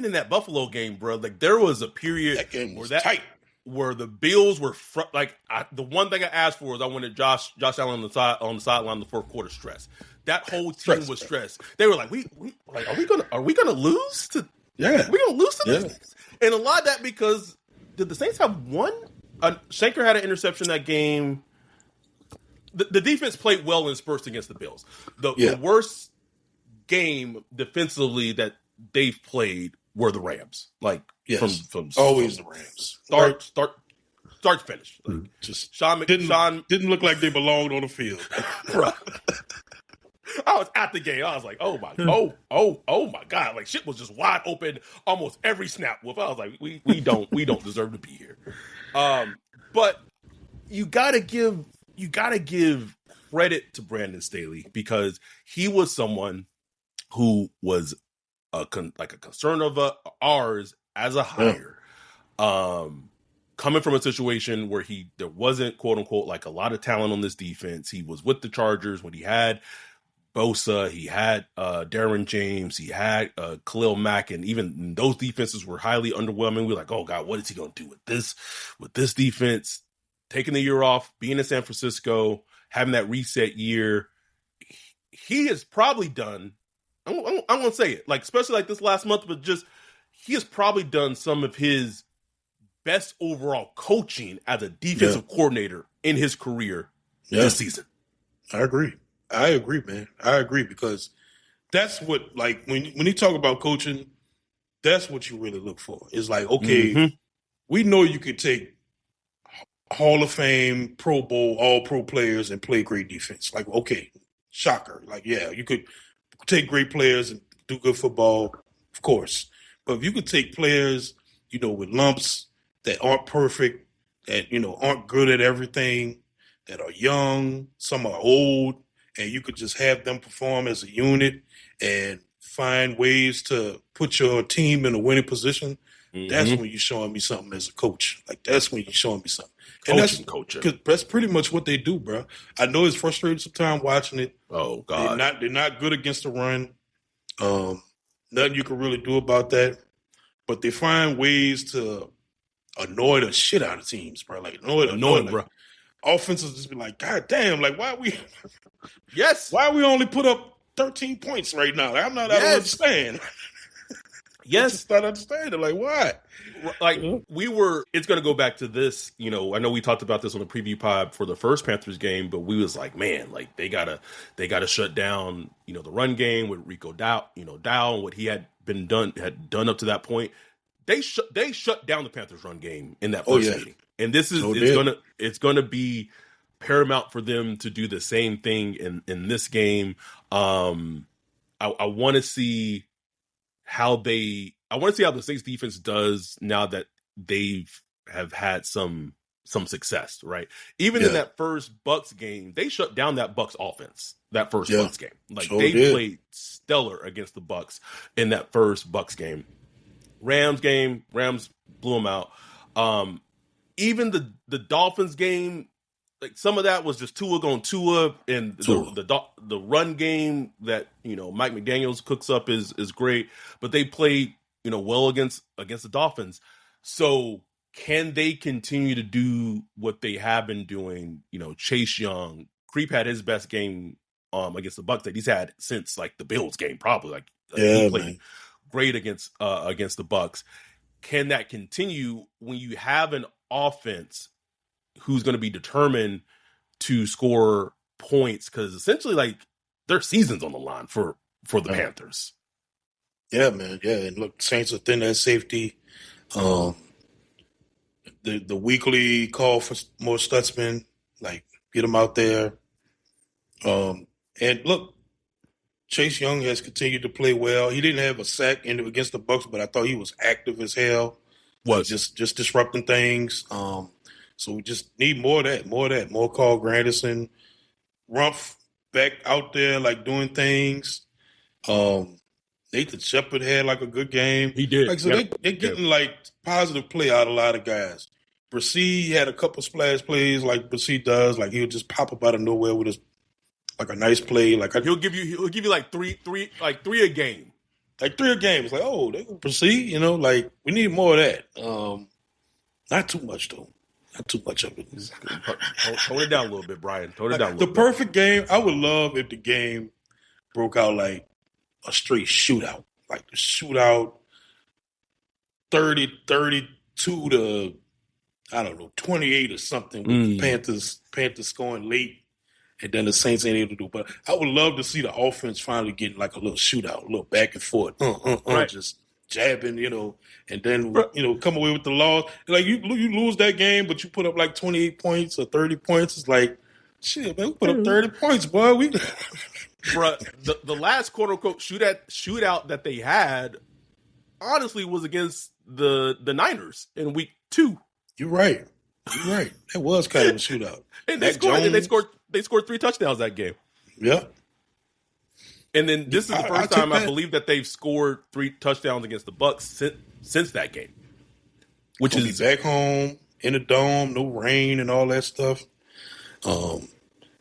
in that Buffalo game, bro, like there was a period that game was tight. Where the Bills were the one thing I asked for is I wanted Josh Allen on the sideline the fourth quarter stress. That whole team was stressed. They were like, are we gonna lose to? Yeah, we gonna lose to this? And a lot of that because did the Saints have one? Shanker had an interception that game. The defense played well in spurts against the Bills. The worst game defensively that they've played were the Rams. Like from always the Rams. Start to finish. Like, just Sean didn't look like they belonged on the field. Right. I was at the game. I was like, oh my God. Like shit was just wide open almost every snap. I was like, we don't deserve to be here. But you gotta give credit to Brandon Staley because he was someone who was a concern of ours as a hire. Coming from a situation where there wasn't quote unquote like a lot of talent on this defense. He was with the Chargers when he had Bosa, he had Darren James, he had Khalil Mack, and even those defenses were highly underwhelming. We were like, oh God, what is he going to do with this defense? Taking the year off, being in San Francisco, having that reset year, he has probably done. I'm going to say it, like especially like this last month, but just he has probably done some of his best overall coaching as a defensive coordinator in his career this season. I agree, man. I agree because that's what like when you talk about coaching, that's what you really look for. It's like okay, we know you could take Hall of Fame, Pro Bowl, all pro players and play great defense. Like, okay, shocker. Like, yeah, you could take great players and do good football, of course. But if you could take players, with lumps that aren't perfect, that, aren't good at everything, that are young, some are old, and you could just have them perform as a unit and find ways to put your team in a winning position, that's when you're showing me something as a coach. Like, that's when you're showing me something. And that's pretty much what they do, bro. I know it's frustrating sometimes watching it. Oh God, they're not good against the run. Nothing you can really do about that. But they find ways to annoy the shit out of teams, bro. Like annoy them, bro. Offenses just be like, God damn, like why we only put up 13 points right now? Like, I don't understand. Yes. I just not understanding. Like, why? Like, it's going to go back to this, I know we talked about this on the preview pod for the first Panthers game, but we was like, man, like they gotta shut down, the run game with Rico Dow, what he had done up to that point. They shut down the Panthers run game in that first meeting. And this is, it's gonna be paramount for them to do the same thing in this game. I want to see how the Saints defense does now that have had some success, right? Even in that first Bucs game, they shut down that Bucs offense. That first Bucs game, like played stellar against the Bucs in that first Bucs game. Rams blew them out. Even the Dolphins game, like some of that was just Tua going Tua, and the run game that Mike McDaniels cooks up is great, but they played well against the Dolphins. So can they continue to do what they have been doing? Chase Young, Creep had his best game against the Bucs that he's had since like the Bills game, probably. He played great against the Bucs. Can that continue when you have an offense who's going to be determined to score points? Because essentially, like, their season's on the line for the Panthers. Yeah, man. Yeah, and look, Saints are thin that safety. The weekly call for more Stutzman, like, get him out there. And look, Chase Young has continued to play well. He didn't have a sack against the Bucs, but I thought he was active as hell. Like, just disrupting things. So we just need more of that, more Carl Granderson, Rumph back out there, like, doing things. Nathan Shepard had like a good game. He did. Like, so they're getting like positive play out of a lot of guys. Brissy had a couple splash plays like Brissy does. Like, he'll just pop up out of nowhere with his like a nice play. Like, he'll give you like three a game. Like 3 a game. It's like, oh, they can Brissy, you know, like, we need more of that. Not too much though. Not too much of it. Tone it down a little bit, Brian. Tone it down a little bit. The perfect game, I would love if the game broke out like a straight shootout. Like the shootout 30-32 to, I don't know, 28 or something with the Panthers scoring late and then the Saints ain't able to do. But I would love to see the offense finally getting like a little shootout, a little back and forth. Right. Just jabbing, you know, and then, you know, come away with the loss. Like, you lose that game, but you put up like 28 points or 30 points. It's like, shit, man, we put up 30 points, boy. Bruh, the last quote-unquote shootout that they had, honestly, was against the Niners in week 2. You're right. It was kind of a shootout. And they scored 3 touchdowns that game. Yeah. And then this is the first time I believe that they've scored 3 touchdowns against the Bucs since that game. Which is back home in the dome, no rain and all that stuff.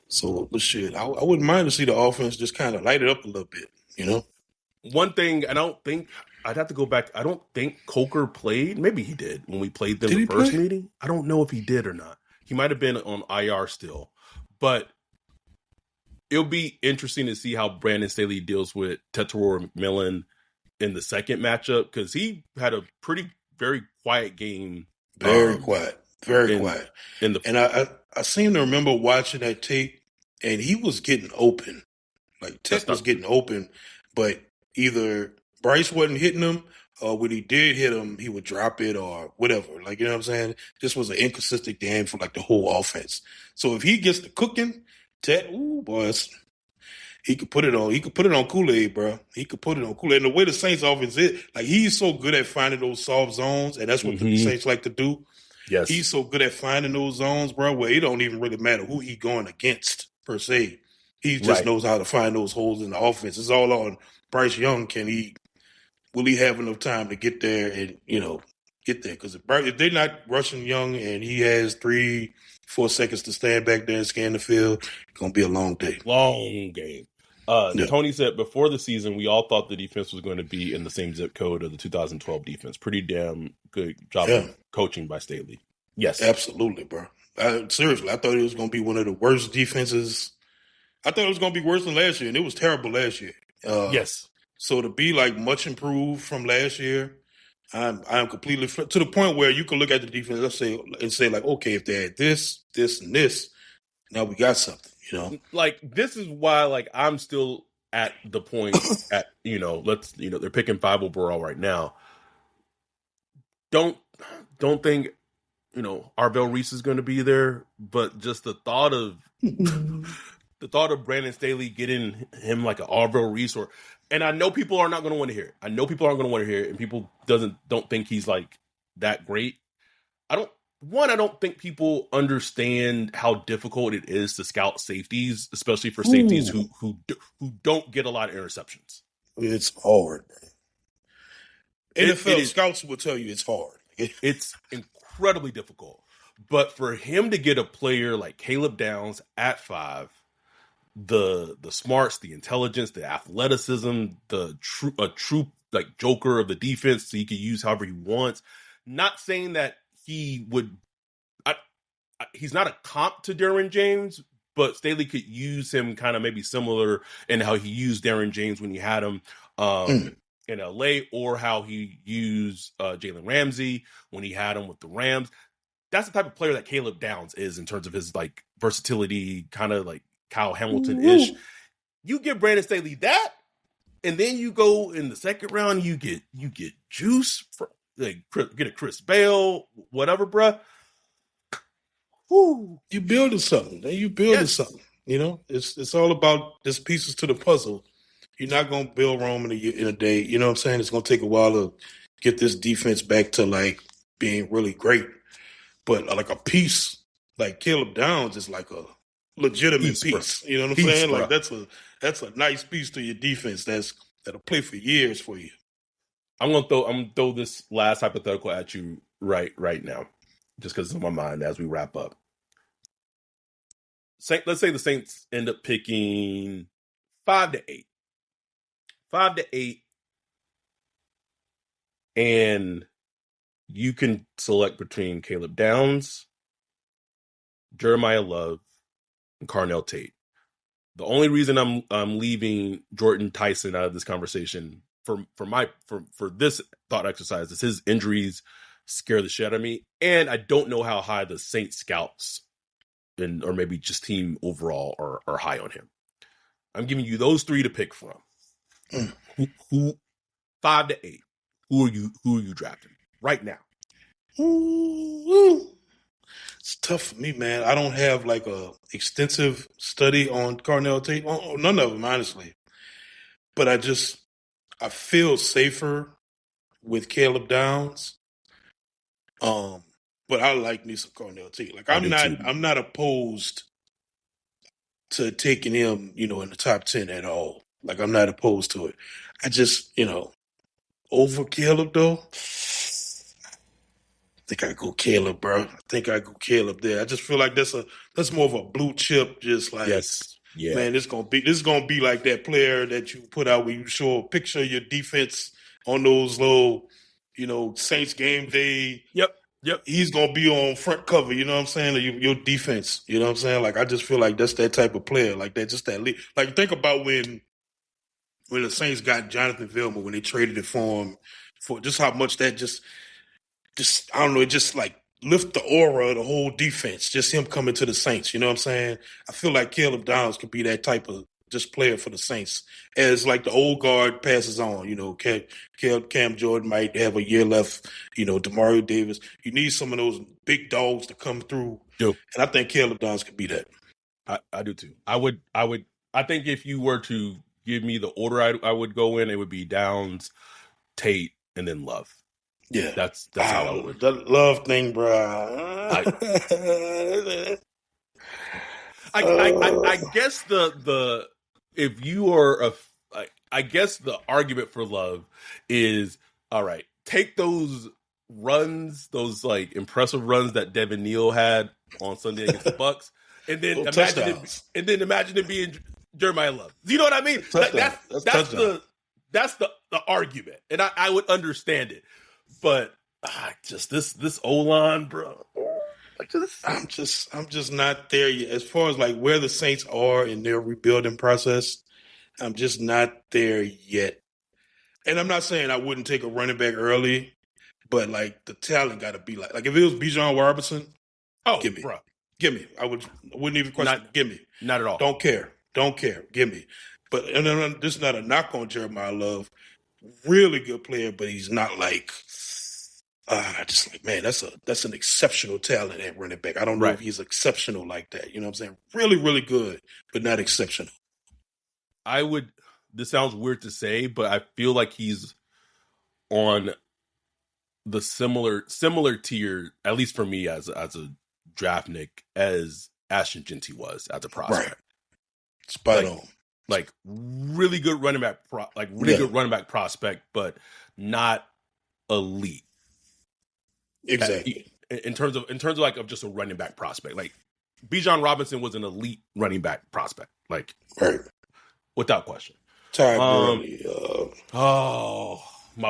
So, but shit, I wouldn't mind to see the offense just kind of light it up a little bit, you know? One thing, I'd have to go back. I don't think Coker played. Maybe he did when we played them the first meeting. I don't know if he did or not. He might have been on IR still. But it'll be interesting to see how Brandon Staley deals with Tetairoa McMillan in the second matchup, because he had a very quiet game. Very quiet. And I seem to remember watching that tape, and he was getting open. Like, Tet was getting open, but either Bryce wasn't hitting him, or when he did hit him, he would drop it or whatever. Like, you know what I'm saying? This was an inconsistent game for like the whole offense. So if he gets to cooking, Tet, ooh, boys, he could put it on. He could put it on Kool-Aid, bro. He could put it on Kool-Aid. And the way the Saints offense is, like, he's so good at finding those soft zones, and that's what the Saints like to do. Yes. He's so good at finding those zones, bro, where it don't even really matter who he going against, per se. He just knows how to find those holes in the offense. It's all on Bryce Young. Will he have enough time to get there and, you know, get there? Because if they're not rushing Young and he has 3-4 seconds to stand back there and scan the field, it's going to be a long day. Long game. Tony said before the season, we all thought the defense was going to be in the same zip code of the 2012 defense. Pretty damn good job of coaching by Staley. Yes. Absolutely, bro. Seriously, I thought it was going to be one of the worst defenses. I thought it was going to be worse than last year, and it was terrible last year. Yes. So to be like much improved from last year, I'm completely to the point where you can look at the defense and say like, okay, if they had this, and this, now we got something. You know, like, this is why, like, I'm still at the point at, you know, they're picking 5 overall right now. Don't think, you know, Arvell Reese is going to be there, but just the thought of Brandon Staley getting him like an Arvell Reese, and I know people are not going to want to hear it. I know people aren't going to want to hear it, and people don't think he's like that great. I don't think people understand how difficult it is to scout safeties, especially for safeties who don't get a lot of interceptions. It's hard, man. NFL scouts will tell you it's hard. It's incredibly difficult. But for him to get a player like Caleb Downs at 5, the smarts, the intelligence, the athleticism, a true like joker of the defense, so he can use however he wants. Not saying that he would. He's not a comp to Derwin James, but Staley could use him kind of maybe similar in how he used Derwin James when he had him. in LA, or how he used Jalen Ramsey when he had him with the Rams. That's the type of player that Caleb Downs is in terms of his like versatility, kind of like Kyle Hamilton-ish. You give Brandon Staley that, and then you go in the second round, you get juice for like get a Chris Bale, whatever, bruh. Woo. You building something. You building something. You know, it's all about just pieces to the puzzle. You're not going to build Rome in a day. You know what I'm saying? It's going to take a while to get this defense back to like being really great. But like a piece, like Caleb Downs is like a legitimate piece. You know what I'm saying? Bro. Like that's a nice piece to your defense that'll play for years for you. I'm gonna throw this last hypothetical at you right now, just because it's on my mind as we wrap up. Let's say the Saints end up picking 5 to 8. 5 to 8, and you can select between Caleb Downs, Jeremiah Love, and Carnell Tate. The only reason I'm leaving Jordan Tyson out of this conversation for this thought exercise is his injuries scare the shit out of me, and I don't know how high the Saints scouts or maybe just team overall are high on him. I'm giving you those 3 to pick from. Who 5 to 8? Who are you drafting right now? It's tough for me, man. I don't have like a extensive study on Carnell Tate. Well, none of them, honestly. But I feel safer with Caleb Downs. But I like me some Carnell Tate. Like I'm not opposed to taking him, in the top 10 at all. Like I'm not opposed to it. I just, over Caleb though. I think I go Caleb, bro. I think I go Caleb there. I just feel like that's more of a blue chip, just like man, this is gonna be like that player that you put out where you show a picture of your defense on those little, Saints game day. Yep. He's gonna be on front cover, you know what I'm saying? Your defense, you know what I'm saying? Like I just feel like that's that type of player, like that, just that lead. Like think about when the Saints got Jonathan Vilma, when they traded it for him, for just how much that just I don't know, it just like lift the aura of the whole defense, just him coming to the Saints, you know what I'm saying? I feel like Caleb Downs could be that type of just player for the Saints. As like the old guard passes on, Cam Jordan might have a year left, Demario Davis. You need some of those big dogs to come through. Yep. And I think Caleb Downs could be that. I do too. I think if you were to give me the order I would go in, it would be Downs, Tate, and then Love. Yeah. That's how I would. The Love thing, bro. I guess if you are I guess the argument for Love is, all right, take those runs, those like impressive runs that Devin Neal had on Sunday against the Bucks, and then imagine it being Jeremiah Love. You know what I mean? That's the argument, and I would understand it, but just this O-line, bro. I'm just not there yet. As far as like where the Saints are in their rebuilding process, I'm just not there yet. And I'm not saying I wouldn't take a running back early, but like the talent got to be like if it was Bijan Robinson, give me, bro, give me. I wouldn't even question. Give me, not at all. Don't care, give me. But and then this is not a knock on Jeremiah Love, really good player, but he's not like. Just like, man, that's an exceptional talent at running back. I don't know if he's exceptional like that. You know what I'm saying? Really, really good, but not exceptional. This sounds weird to say, but I feel like he's on the similar tier, at least for me as a draftnik, as Ashton Genty was as a prospect. Right. Spot on. Like really good running back, good running back prospect, but not elite. Exactly. In terms of like of just a running back prospect, like Bijan Robinson was an elite running back prospect, like without question. My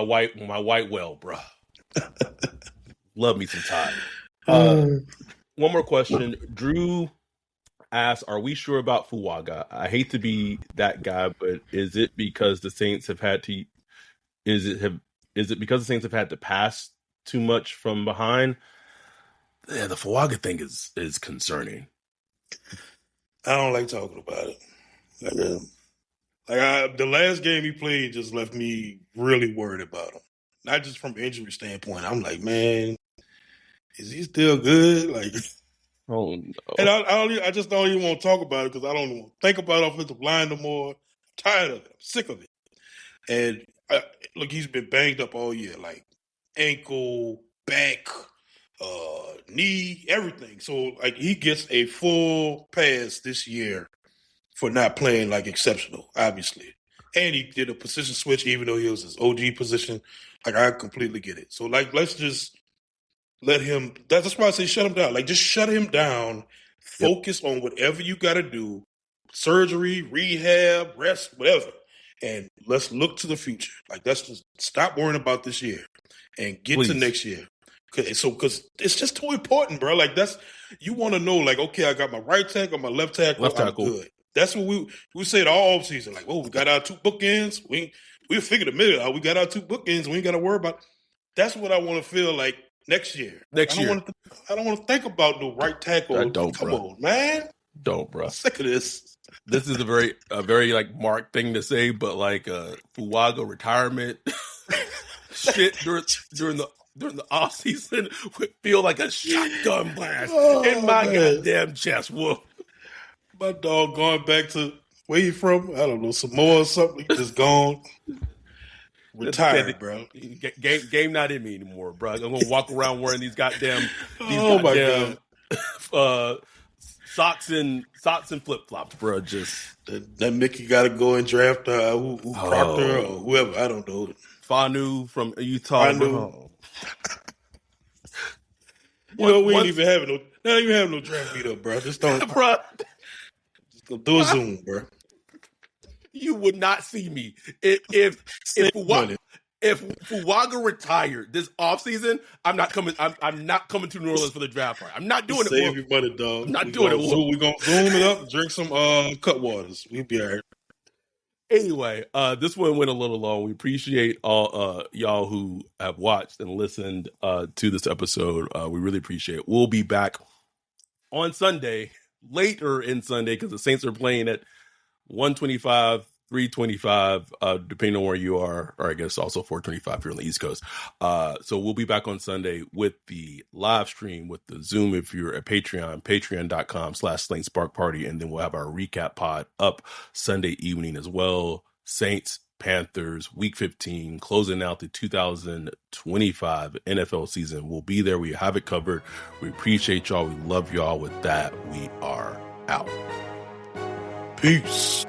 white whale, bro. Love me some Tide. One more question. Drew asks, "Are we sure about Fuaga? I hate to be that guy, but is it because the Saints have had to Is it because the Saints have had to pass too much from behind? Yeah, the Fuaga thing is concerning. I don't like talking about it. The last game he played just left me really worried about him. Not just from injury standpoint. I'm like, man, is he still good? Like, oh no. And I just don't even want to talk about it because I don't want to think about offensive line no more. I'm tired of it. I'm sick of it. And look, he's been banged up all year, like ankle, back, knee, everything. So like he gets a full pass this year for not playing like exceptional, obviously. And he did a position switch, even though he was his OG position. Like I completely get it. So like let's just let him. That's why I say shut him down. Like just shut him down. Focus on whatever you got to do, surgery, rehab, rest, whatever. And let's look to the future. Like, let's just stop worrying about this year and get to next year. Because it's just too important, bro. Like, you want to know, like, okay, I got my right tackle, my left tackle, I'm good. That's what we said all offseason. Like, we got our two bookends. We figured a minute out. We got our two bookends. We ain't got to worry about. That's what I want to feel like next year. I don't want to think about no right tackle. Come on, man. Don't, bro. I'm sick of this. This is a very like Mark thing to say, but like Fuaga retirement shit during the off season would feel like a shotgun blast in my goddamn chest. Whoa. My dog going back to where you from? I don't know, Samoa or something. He just gone. Retired, bro. Game not in me anymore, bro. I'm gonna walk around wearing these goddamn socks and flip flops, bro. Just that Mickey got to go and draft Proctor or whoever. I don't know. Fanu from Utah. We ain't even having no draft meet up, bro. Just don't, bro. Just go do a Zoom, bro. You would not see me if Fuaga retired this offseason. I'm not coming. I'm not coming to New Orleans for the draft party. I'm not doing it. Save your money, dog. I'm not doing it. We're gonna zoom it up and drink some Cutwaters. We'll be all right. Anyway, this one went a little long. We appreciate all y'all who have watched and listened to this episode. We really appreciate it. We'll be back on Sunday, later in Sunday, because the Saints are playing at 1:25, 3:25, depending on where you are, or I guess also 4:25 if you're on the East Coast. So we'll be back on Sunday with the live stream, with the Zoom if you're at Patreon, patreon.com/SlaneSparkParty, and then we'll have our recap pod up Sunday evening as well. Saints, Panthers, Week 15, closing out the 2025 NFL season. We'll be there. We have it covered. We appreciate y'all. We love y'all. With that, we are out. Peace.